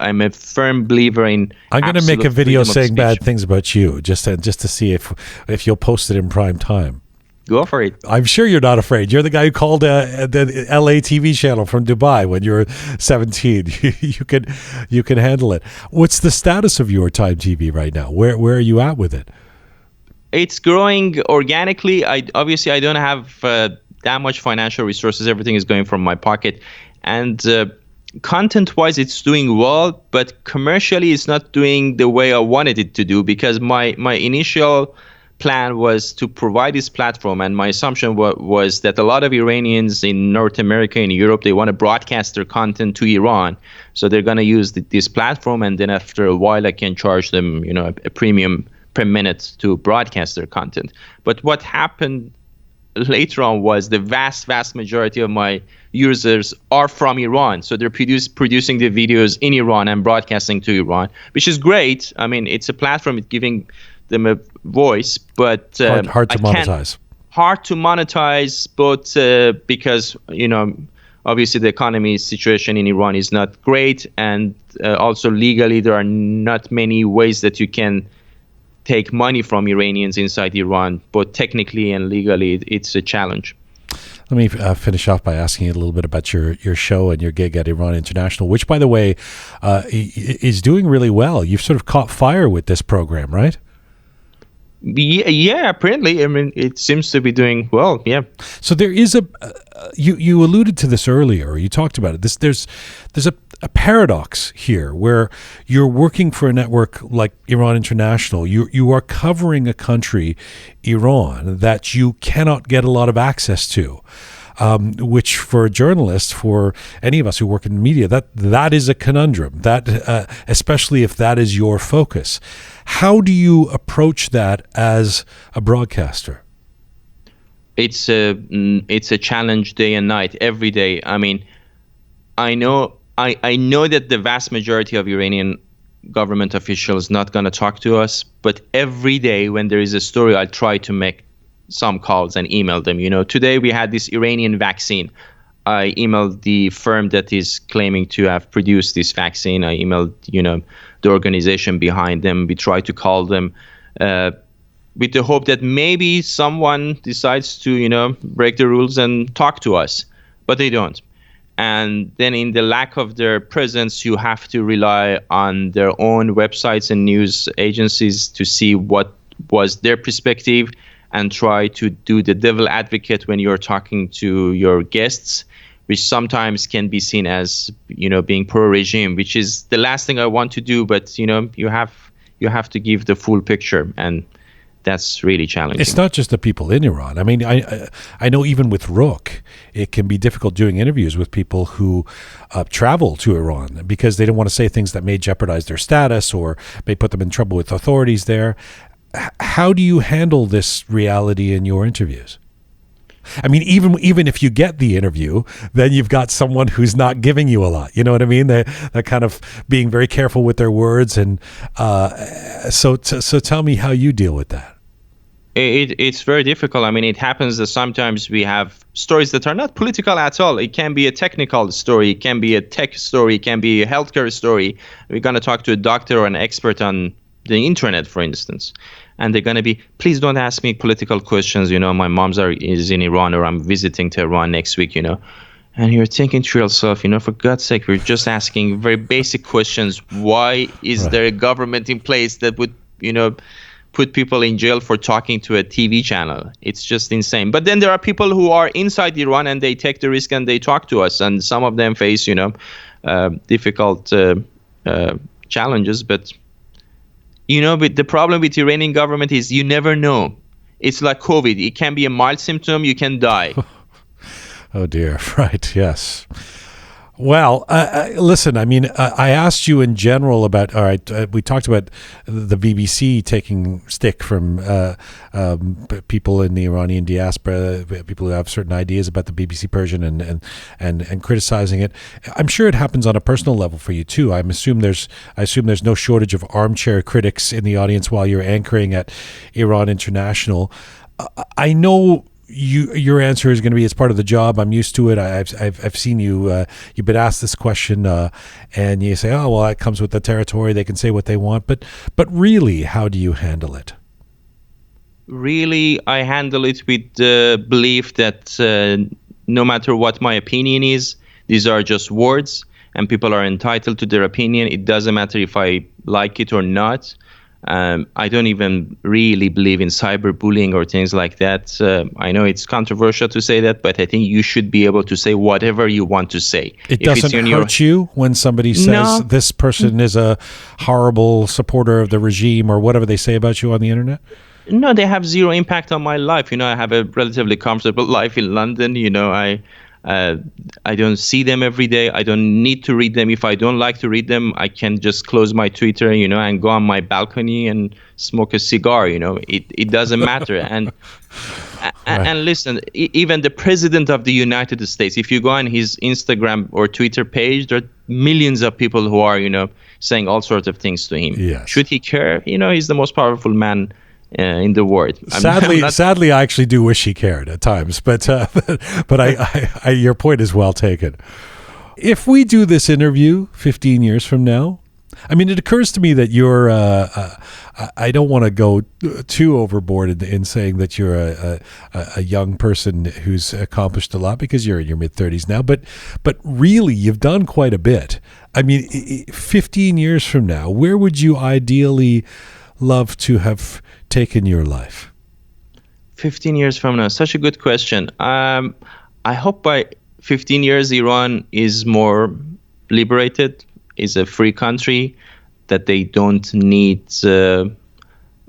F: I'm a firm believer in.
A: I'm going to make a video saying bad things about you, just to see if you'll post it in prime time.
F: Go for it.
A: I'm sure you're not afraid. You're the guy who called the LA TV channel from Dubai when you were 17. you can handle it. What's the status of YourTime TV right now? Where are you at with it?
F: It's growing organically. I don't have that much financial resources. Everything is going from my pocket, and content-wise, it's doing well. But commercially, it's not doing the way I wanted it to do, because my initial plan was to provide this platform, and my assumption was that a lot of Iranians in North America and Europe, they want to broadcast their content to Iran, so they're going to use this platform, and then after a while I can charge them a premium per minute to broadcast their content. But what happened later on was the vast majority of my users are from Iran, so they're producing the videos in Iran and broadcasting to Iran, which is great. I mean, it's a platform, it's giving them a voice, but
A: hard to monetize.
F: Hard to monetize, both because obviously the economy situation in Iran is not great, and also legally there are not many ways that you can take money from Iranians inside Iran, both technically and legally. It's a challenge.
A: Let me finish off by asking you a little bit about your show and your gig at Iran International, which, by the way, is doing really well. You've sort of caught fire with this program, right?
F: Yeah, apparently. I mean, it seems to be doing well. Yeah.
A: So there is you alluded to this earlier. You talked about it. There's a paradox here where you're working for a network like Iran International. You are covering a country, Iran, that you cannot get a lot of access to. which for journalists, for any of us who work in media, that is a conundrum. That especially if that is your focus. How do you approach that as a broadcaster?
F: It's a challenge day and night, every day. I mean, I know that the vast majority of Iranian government officials not going to talk to us, but every day when there is a story, I try to make some calls and email them. Today we had this Iranian vaccine. I emailed the firm that is claiming to have produced this vaccine. I emailed, the organization behind them. We tried to call them with the hope that maybe someone decides to, break the rules and talk to us, but they don't. And then in the lack of their presence, you have to rely on their own websites and news agencies to see what was their perspective and try to do the devil advocate when you're talking to your guests, which sometimes can be seen as, being pro-regime, which is the last thing I want to do. But, you have to give the full picture, and that's really challenging.
A: It's not just the people in Iran. I mean, I know even with Roqe, it can be difficult doing interviews with people who travel to Iran because they don't want to say things that may jeopardize their status or may put them in trouble with authorities there. How do you handle this reality in your interviews? I mean, even if you get the interview, then you've got someone who's not giving you a lot. You know what I mean? They're kind of being very careful with their words. And so tell me how you deal with that.
F: It's very difficult. I mean, it happens that sometimes we have stories that are not political at all. It can be a technical story. It can be a tech story. It can be a healthcare story. We're going to talk to a doctor or an expert on the internet, for instance. And they're going to be, please don't ask me political questions. My mom's is in Iran, or I'm visiting Tehran next week, And you're thinking to yourself, for God's sake, we're just asking very basic questions. Why is there a government in place that would, put people in jail for talking to a TV channel? It's just insane. But then there are people who are inside Iran and they take the risk and they talk to us. And some of them face, difficult challenges. But but the problem with Iranian government is you never know. It's like COVID. It can be a mild symptom. You can die.
A: Oh, dear. Right. Yes. Well, listen, I mean, I asked you in general about, all right, we talked about the BBC taking stick from people in the Iranian diaspora, people who have certain ideas about the BBC Persian and criticizing it. I'm sure it happens on a personal level for you too. I assume there's no shortage of armchair critics in the audience while you're anchoring at Iran International. I know your answer is going to be, it's part of the job. I'm used to it. I've seen you. You've been asked this question, and you say, "Oh, well, that comes with the territory. They can say what they want." But really, how do you handle it?
F: Really, I handle it with the belief that no matter what my opinion is, these are just words, and people are entitled to their opinion. It doesn't matter if I like it or not. I don't even really believe in cyberbullying or things like that. I know it's controversial to say that, but I think you should be able to say whatever you want to say.
A: It doesn't hurt you when somebody says this person is a horrible supporter of the regime or whatever they say about you on the internet?
F: No, they have zero impact on my life. I have a relatively comfortable life in London. I don't see them every day. I don't need to read them. If I don't like to read them, I can just close my Twitter, and go on my balcony and smoke a cigar. It doesn't matter. And and listen, even the president of the United States, if you go on his Instagram or Twitter page, there are millions of people who are, saying all sorts of things to him.
A: Yes.
F: Should he care? He's the most powerful man in the world.
A: Sadly, I actually do wish he cared at times, but I your point is well taken. If we do this interview 15 years from now, I mean, it occurs to me that you're. I don't want to go too overboard in saying that you're a young person who's accomplished a lot, because you're in your mid-30s now. But really, you've done quite a bit. I mean, 15 years from now, where would you ideally love to have taken your life?
F: 15 years from now, such a good question. I hope by 15 years Iran is more liberated, is a free country, that they don't need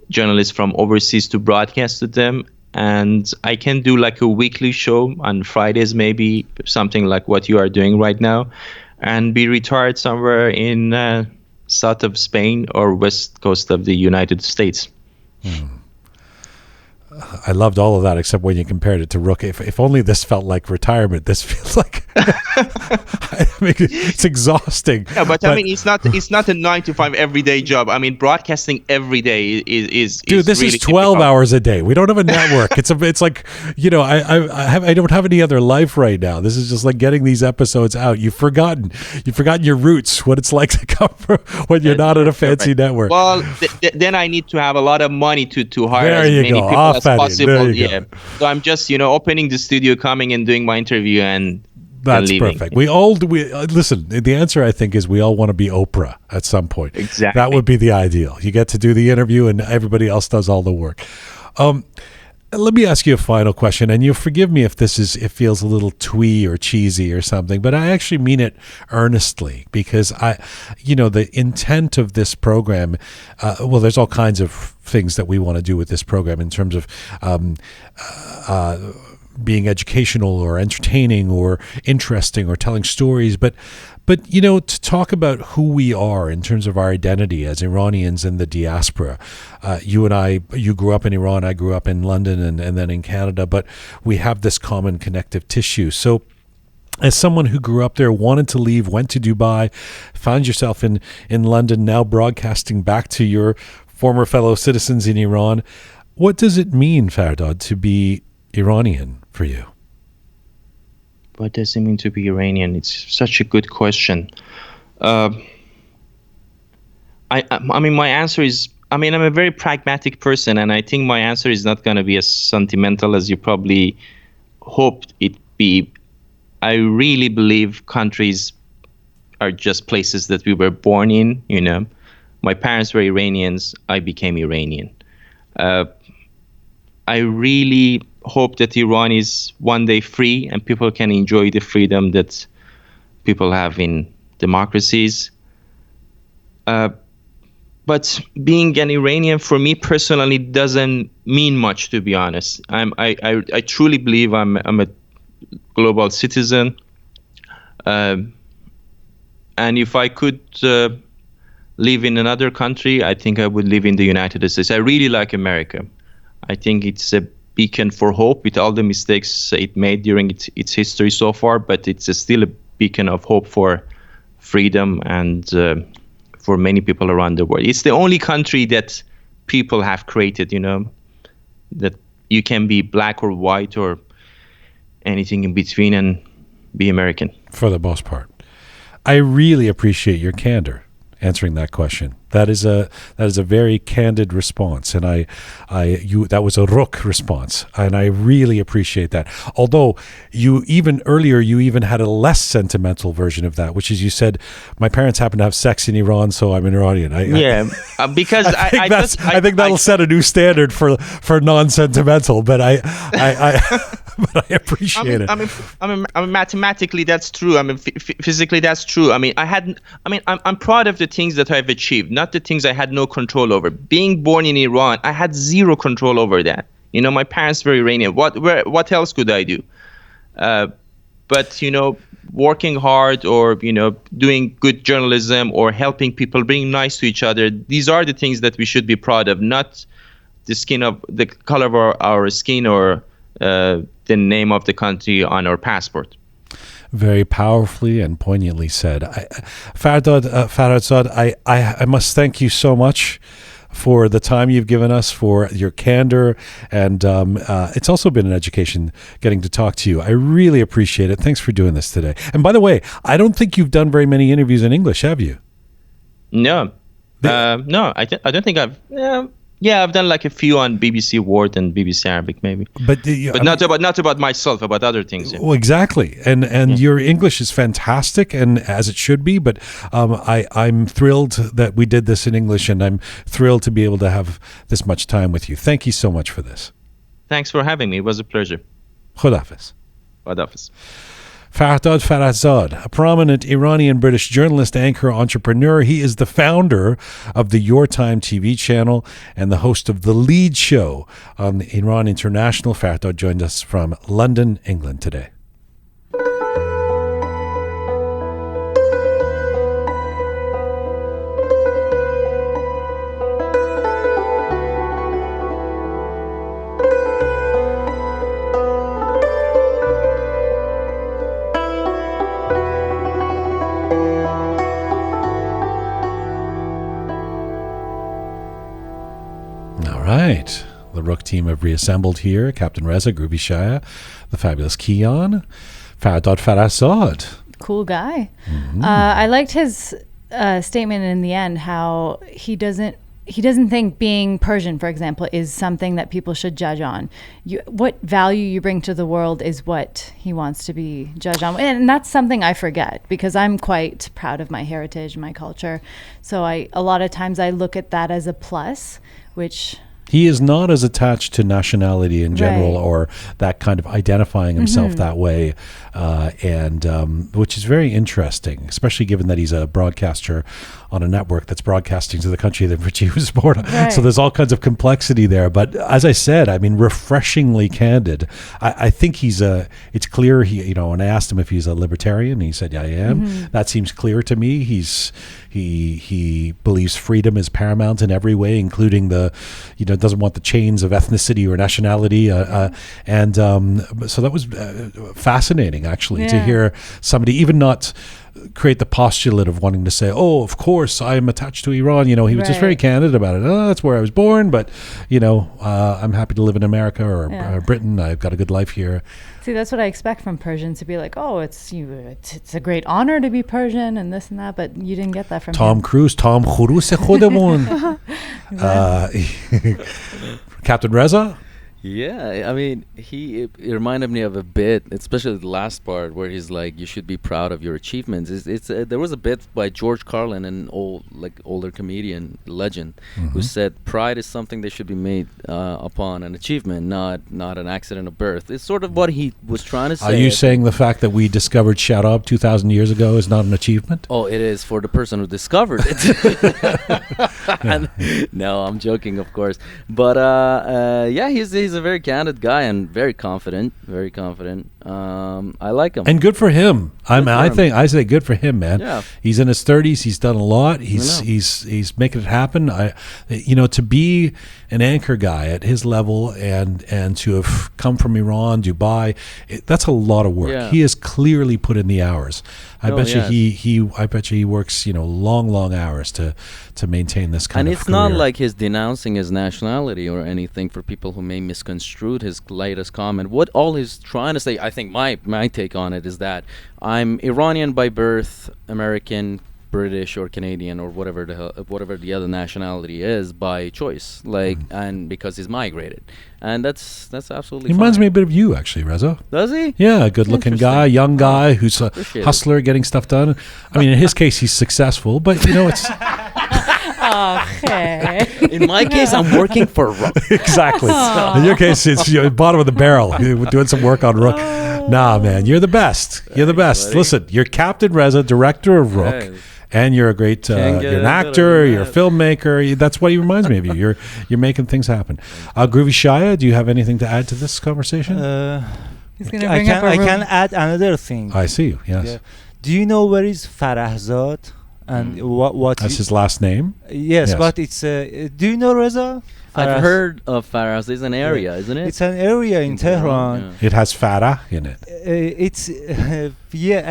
F: journalists from overseas to broadcast to them, and I can do like a weekly show on Fridays, maybe something like what you are doing right now, and be retired somewhere in south of Spain or west coast of the United States.
A: I loved all of that, except when you compared it to Roqe. If only this felt like retirement. This feels like I mean, it's exhausting.
F: Yeah, but I mean, it's not a 9-to-5 everyday job. I mean, broadcasting every day is
A: dude. This
F: really
A: is 12
F: difficult.
A: hours a day. We don't have a network. It's like, you know, I don't have any other life right now. This is just like getting these episodes out. You've forgotten your roots. What it's like to come from when you're not at a fancy network.
F: Well, then I need to have a lot of money to hire
A: There
F: as
A: you
F: many
A: go.
F: people
A: Off
F: as
A: at it.
F: possible.
A: There you
F: Yeah.
A: go.
F: So I'm just, opening the studio, coming and doing my interview and
A: That's
F: leaving.
A: perfect. We listen. The answer, I think, is we all want to be Oprah at some point.
F: Exactly.
A: That would be the ideal. You get to do the interview, and everybody else does all the work. Let me ask you a final question, and you'll forgive me if it feels a little twee or cheesy or something, but I actually mean it earnestly, because the intent of this program, there's all kinds of things that we want to do with this program in terms of being educational or entertaining or interesting or telling stories, but to talk about who we are in terms of our identity as Iranians in the diaspora. You grew up in Iran, I grew up in London and then in Canada, but we have this common connective tissue. So as someone who grew up there, wanted to leave, went to Dubai, found yourself in London, now broadcasting back to your former fellow citizens in Iran, what does it mean, Fardad, to be Iranian for you?
F: What does it mean to be Iranian? It's such a good question. I mean, my answer is, I'm a very pragmatic person, and I think my answer is not going to be as sentimental as you probably hoped it be. I really believe countries are just places that we were born in, My parents were Iranians. I became Iranian. I really hope that Iran is one day free and people can enjoy the freedom that people have in democracies. But being an Iranian for me personally doesn't mean much, to be honest. I truly believe I'm a global citizen. And if I could live in another country, I think I would live in the United States. I really like America. I think it's a beacon for hope with all the mistakes it made during its history so far, but it's still a beacon of hope for freedom and for many people around the world. It's the only country that people have created, that you can be black or white or anything in between and be American.
A: For the most part. I really appreciate your candor answering that question. That is a very candid response, and that was a Roqe response, and I really appreciate that. Although you even had a less sentimental version of that, which is you said, my parents happen to have sex in Iran, so I'm an Iranian.
F: Because
A: I think that'll set a new standard for non-sentimental, but I but I appreciate it.
F: Mathematically that's true. Physically that's true. I'm proud of the things that I've achieved, not the things I had no control over. Being born in Iran, I had zero control over that. My parents were Iranian. What else could I do? But working hard or doing good journalism or helping people, being nice to each other, these are the things that we should be proud of, not the color of our skin or the name of the country on our passport.
A: Very powerfully and poignantly said. Fardad Farahzad, I must thank you so much for the time you've given us, for your candor, and it's also been an education getting to talk to you. I really appreciate it. Thanks for doing this today. And by the way, I don't think you've done very many interviews in English, have you?
F: No. No, I don't think I've... Yeah, I've done like a few on BBC World and BBC Arabic, maybe. But not about myself, about other things. Yeah.
A: Well, exactly. And your English is fantastic, and as it should be. But I'm thrilled that we did this in English, and I'm thrilled to be able to have this much time with you. Thank you so much for this.
F: Thanks for having me. It was a pleasure.
A: Khudafis.
F: Khudafis.
A: Fardad Farahzad, a prominent Iranian-British journalist, anchor, entrepreneur. He is the founder of the YourTime TV channel and the host of The Lead Show on Iran International. Fardad joined us from London, England today. Right. The Roqe Team have reassembled here. Captain Reza, Groovy Shaya, the fabulous Kian, Fardad Farahzad.
B: Cool guy. I liked his statement in the end, how he doesn't think being Persian, for example, is something that people should judge on. What value you bring to the world is what he wants to be judged on. And that's something I forget, because I'm quite proud of my heritage, my culture. So a lot of times I look at that as a plus, which...
A: He is not as attached to nationality in general, or that kind of identifying himself that way, and which is very interesting, especially given that he's a broadcaster on a network that's broadcasting to the country that which he was born. Right. So there's all kinds of complexity there. But as I said, I mean, refreshingly candid. I think it's clear when I asked him if he's a libertarian, he said, yeah, I am. That seems clear to me. He believes freedom is paramount in every way, including doesn't want the chains of ethnicity or nationality. So that was fascinating, actually, to hear somebody even not create the postulate of wanting to say, oh, of course, I am attached to Iran. He was just very candid about it. Oh, that's where I was born, but, I'm happy to live in America or Britain. I've got a good life here.
B: See, that's what I expect from Persians, to be like, oh, it's a great honor to be Persian and this and that, but you didn't get that from
A: Tom
B: him.
A: Cruise, Tom Cruise khodemun. Captain Reza?
C: Yeah, I mean, it reminded me of a bit, especially the last part where he's like, "You should be proud of your achievements." There was a bit by George Carlin, an older comedian legend, who said, "Pride is something that should be made upon an achievement, not an accident of birth." It's sort of what he was trying to say.
A: Are you saying the fact that we discovered Sharab 2,000 years ago is not an achievement?
C: Oh, it is for the person who discovered it. No, I'm joking, of course. But yeah, he's a very candid guy and very confident. I like him.
A: And good for him. I say good for him, man.
C: Yeah.
A: He's in his 30s. He's done a lot. He's making it happen. To be an anchor guy at his level and to have come from Iran, Dubai, that's a lot of work.
C: Yeah.
A: He has clearly put in the hours. I bet you he works, long hours to maintain this kind of career.
C: And it's not like he's denouncing his nationality or anything for people who may misconstrue his latest comment. What all he's trying to say, I think my take on it is that I'm Iranian by birth, American, British or Canadian or whatever the other nationality is by choice, and because he's migrated, and that's absolutely.
A: He reminds me a bit of you, actually, Reza.
C: Does he?
A: Yeah, a good-looking guy, young guy who's a hustler, getting stuff done. I mean, in his case, he's successful, but it's.
B: Okay.
C: In my case, I'm working for Roqe.
A: Exactly. In your case, it's bottom of the barrel. You're doing some work on Roqe. Nah, man, you're the best. You're the best. Buddy. Listen, you're Captain Reza, director of Roqe. And you're a great, you're an actor, you're a filmmaker. That's what he reminds me of you. You're making things happen. Groovy Shaya, do you have anything to add to this conversation?
B: He's gonna bring up
D: I can add another thing.
A: I see you, yes.
D: Yeah. Do you know where is Farahzad? And what
A: that's his last name?
D: Yes, but it's do you know Reza?
C: I've heard of Farahzad. It's an area, isn't it?
D: It's an area in Tehran.
C: Yeah.
A: It has Farah in it.
D: It's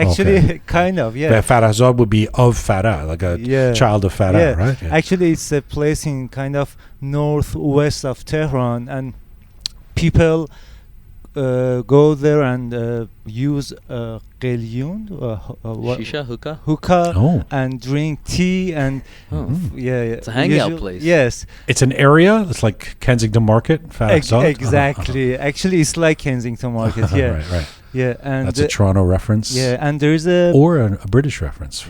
D: actually kind of, yeah.
A: Farahzad would be of Farah, like a child of Farah, right? Yeah.
D: Actually, it's a place in kind of northwest of Tehran, and people go there and use qelyun,
C: shisha,
D: hookah, and drink tea, and
C: it's a hangout place.
D: Yes,
A: it's an area. It's like Kensington Market.
D: Exactly. Actually, it's like Kensington Market. Yeah,
A: right.
D: Yeah, and
A: that's a Toronto reference.
D: Yeah, and there is
A: a British reference.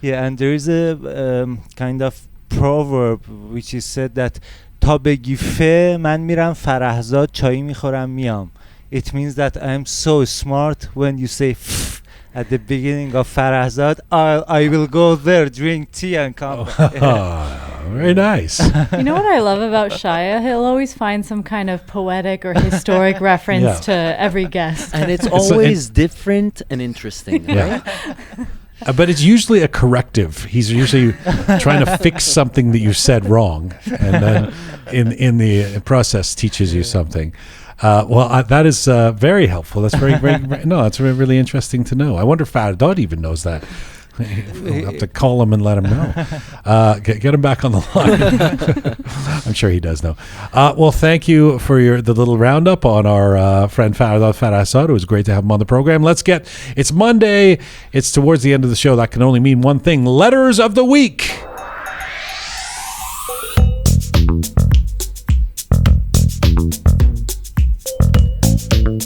D: Yeah, and there is a kind of proverb which is said that تا بگی فه من میرم فرهزاد چایی میخورم میام. it means that I'm so smart. When you say at the beginning of Farahzad, I will go there, drink tea and come back.
A: Very nice.
B: You know what I love about Shaya? He'll always find some kind of poetic or historic reference to every guest.
C: And it's always different and interesting.
A: Yeah. But it's usually a corrective. He's usually trying to fix something that you said wrong, and then in the process teaches you something. That is very helpful. That's that's really interesting to know. I wonder if Fardad even knows that. We'll have to call him and let him know. Get him back on the line. I'm sure he does know. Well, thank you for the little roundup on our friend Fardad Farahzad. It was great to have him on the program. It's Monday. It's towards the end of the show. That can only mean one thing. Letters of the week.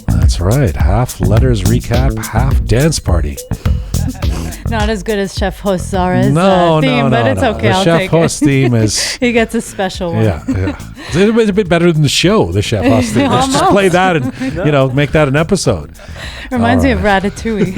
A: That's right. Half letters recap, half dance party.
B: Not as good as Chef Host Zara's
A: no,
B: theme, but it's okay.
A: The
B: I'll
A: Chef
B: take
A: Host
B: it.
A: theme is...
B: He gets a special one.
A: Yeah. It's a bit better than the show, the Chef Host theme. Let's just play that and, make that an episode.
B: Reminds me of Ratatouille.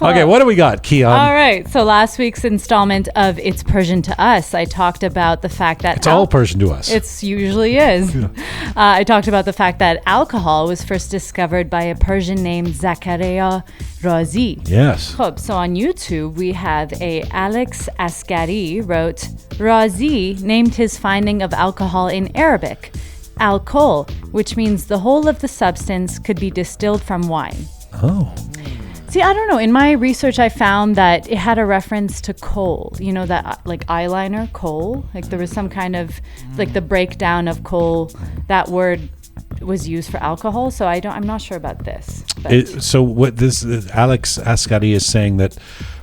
A: Okay, what do we got, Kian?
B: All right. So last week's installment of It's Persian to Us, I talked about the fact that...
A: It's all Persian to us.
B: It usually is. Yeah. I talked about the fact that alcohol was first discovered by a Persian named Zakaria Razi.
A: Yes.
B: So on YouTube, we have Alex Askari wrote, Razi named his finding of alcohol in Arabic, alcohol, which means the whole of the substance could be distilled from wine.
A: Oh.
B: See, I don't know. In my research, I found that it had a reference to kohl. You know, that like eyeliner, kohl? Like there was some kind of, like the breakdown of kohl, that word was used for alcohol. So I'm not sure about this.
A: So what this Alex Askari is saying that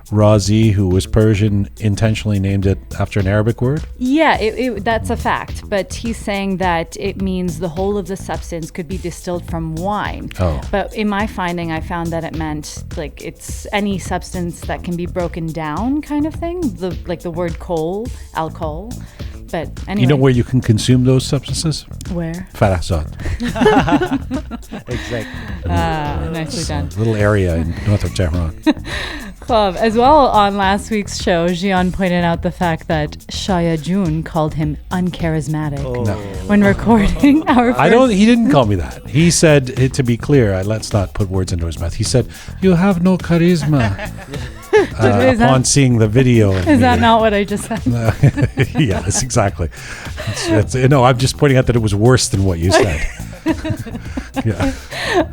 A: Razi, who was Persian, intentionally named it after an Arabic word?
B: Yeah, that's a fact. But he's saying that it means the whole of the substance could be distilled from wine.
A: Oh.
B: But in my finding, I found that it meant like it's any substance that can be broken down kind of thing. The word kohl, alcohol. But anyway.
A: You know where you can consume those substances?
B: Where?
A: Farahzad.
D: Exactly.
B: Nicely done.
A: A little area in north of Tehran.
B: As well, on last week's show, Jian pointed out the fact that Shaya Jun called him uncharismatic when recording our first...
A: He didn't call me that. He said, to be clear, let's not put words into his mouth. He said, you have no charisma. Upon seeing the video.
B: Is that not what I just said?
A: Yes, exactly. I'm just pointing out that it was worse than what you said. Yeah.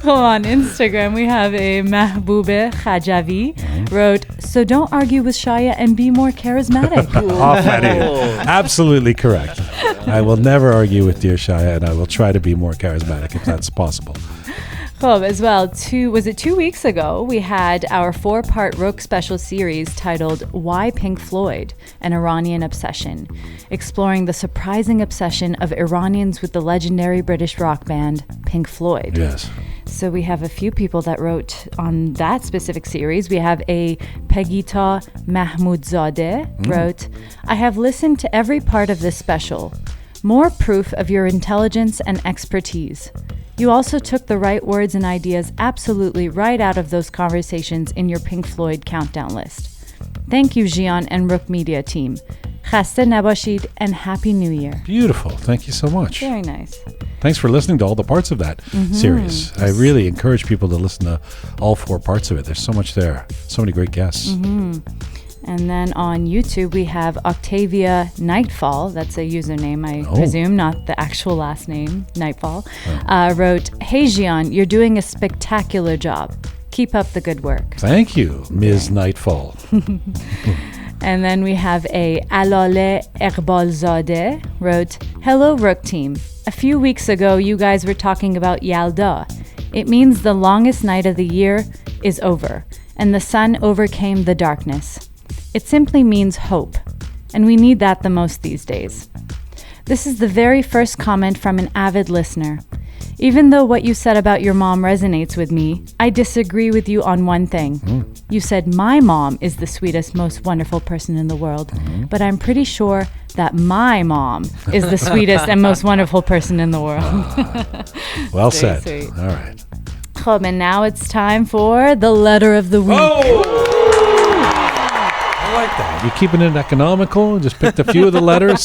B: On Instagram, we have a Mahbube Khajavi wrote, so don't argue with Shaya and be more charismatic.
A: Absolutely correct. I will never argue with dear Shaya, and I will try to be more charismatic if that's possible.
B: As well, 2 weeks ago, we had our 4-part Roqe special series titled Why Pink Floyd? An Iranian Obsession, exploring the surprising obsession of Iranians with the legendary British rock band Pink Floyd.
A: Yes.
B: So we have a few people that wrote on that specific series. We have a Pegita Mahmoudzadeh wrote, I have listened to every part of this special. More proof of your intelligence and expertise. You also took the right words and ideas absolutely right out of those conversations in your Pink Floyd countdown list. Thank you, Jian and Roqe Media team. Khaste nabashid and Happy New Year.
A: Beautiful. Thank you so much.
B: Very nice.
A: Thanks for listening to all the parts of that series. I really encourage people to listen to all 4 parts of it. There's so much there. So many great guests.
B: And then on YouTube, we have Octavia Nightfall. That's a username, I presume, not the actual last name, Nightfall. Wrote, hey, Jian, you're doing a spectacular job. Keep up the good work.
A: Thank you, Ms. Nightfall.
B: And then we have a Alale Iqbalzadeh wrote, hello, Roqe Team. A few weeks ago, you guys were talking about Yalda. It means the longest night of the year is over, and the sun overcame the darkness. It simply means hope, and we need that the most these days. This is the very first comment from an avid listener. Even though what you said about your mom resonates with me, I disagree with you on one thing. You said my mom is the sweetest, most wonderful person in the world, but I'm pretty sure that my mom is the sweetest and most wonderful person in the world.
A: Well
B: Very
A: said.
B: sweet.
A: All right.
B: And now it's time for the letter of the week.
A: I like that. You're keeping it economical. Just picked a few of the letters.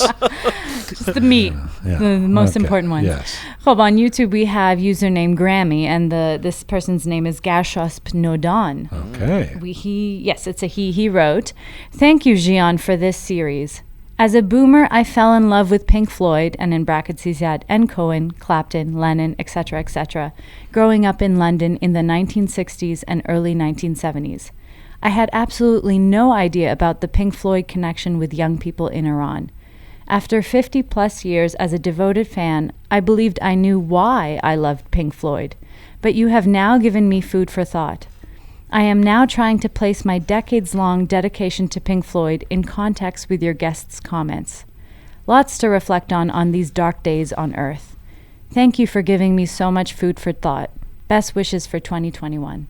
B: Just the meat,
A: Yeah.
B: the most
A: Okay.
B: important ones.
A: Yes.
B: On YouTube, we have username Grammy, and this person's name is Gashosp Nodan.
A: Okay.
B: Yes, it's a he. He wrote, "Thank you, Jian, for this series. As a boomer, I fell in love with Pink Floyd," and in brackets he said, "and Cohen, Clapton, Lennon, etc., etc., growing up in London in the 1960s and early 1970s. I had absolutely no idea about the Pink Floyd connection with young people in Iran. After 50 plus years as a devoted fan, I believed I knew why I loved Pink Floyd, but you have now given me food for thought. I am now trying to place my decades-long dedication to Pink Floyd in context with your guests' comments. Lots to reflect on these dark days on Earth. Thank you for giving me so much food for thought. Best wishes for 2021.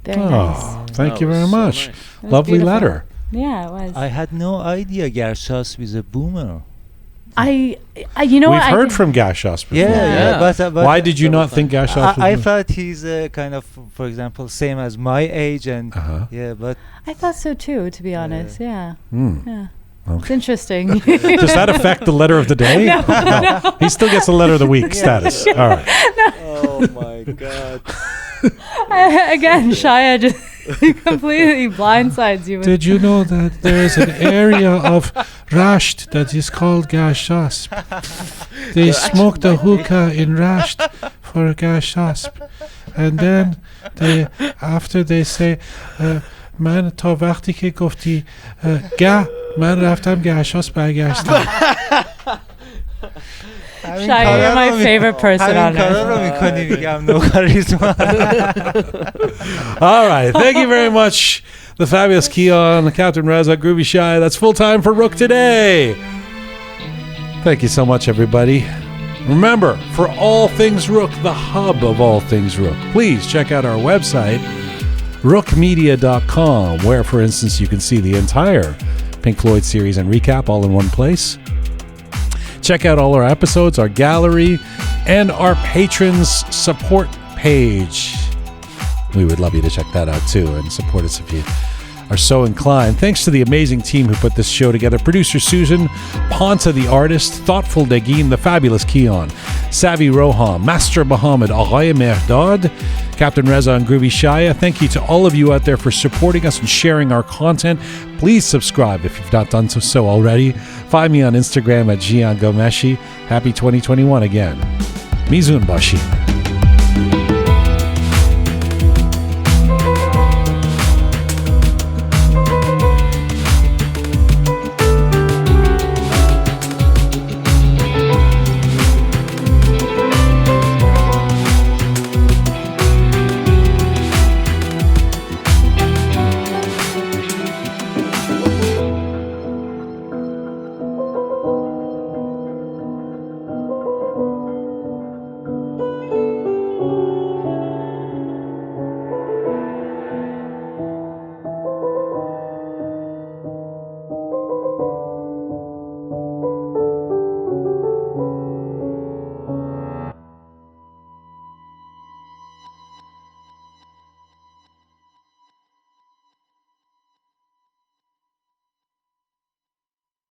B: Very nice.
A: Oh, thank you
C: That
A: very
C: was so
A: much.
C: nice.
B: That was
A: Lovely
B: beautiful.
A: letter.
B: Yeah, it was.
D: I had no idea Gershas was a boomer.
B: I you know
A: We've
B: what?
A: heard from Gashos before.
D: Yeah. But
A: Why did you not think Gashos
D: I
A: was...
D: thought he's kind of, for example, same as my age, and
A: Uh-huh.
D: yeah, but
B: I thought so too, to be honest. Yeah.
A: Hmm.
B: Yeah.
A: Okay.
B: It's interesting.
A: Does that affect the letter of the day? No. He still gets the letter of the week status. All right.
D: oh my god.
B: Again, Shia just completely blindsides you.
A: Did you know that there is an area of Rasht that is called Gashasp? They smoke the hookah in Rasht for Gashasp. And then after they say, من تا وقتی که گفتی من رفتم گشاس برگشتم.
B: Shia, you're my favorite person on earth.
A: All right. Thank you very much. The fabulous Keon, Captain Reza, Groovy Shy. That's full time for Roqe today. Thank you so much, everybody. Remember, for all things Roqe, the hub of all things Roqe, please check out our website, roqemedia.com, where, for instance, you can see the entire Pink Floyd series and recap all in one place. Check out all our episodes, our gallery, and our patrons support page. We would love you to check that out too and support us if you are so inclined. Thanks to the amazing team who put this show together. Producer Susan, Ponta the artist, Thoughtful Degin, the fabulous Keon, Savvy Roham, Master Muhammad, Aghay Mehrdad, Captain Reza and Groovy Shaya. Thank you to all of you out there for supporting us and sharing our content. Please subscribe if you've not done so already. Find me on Instagram at Jian Ghomeshi. Happy 2021 again. Mizun Bashi.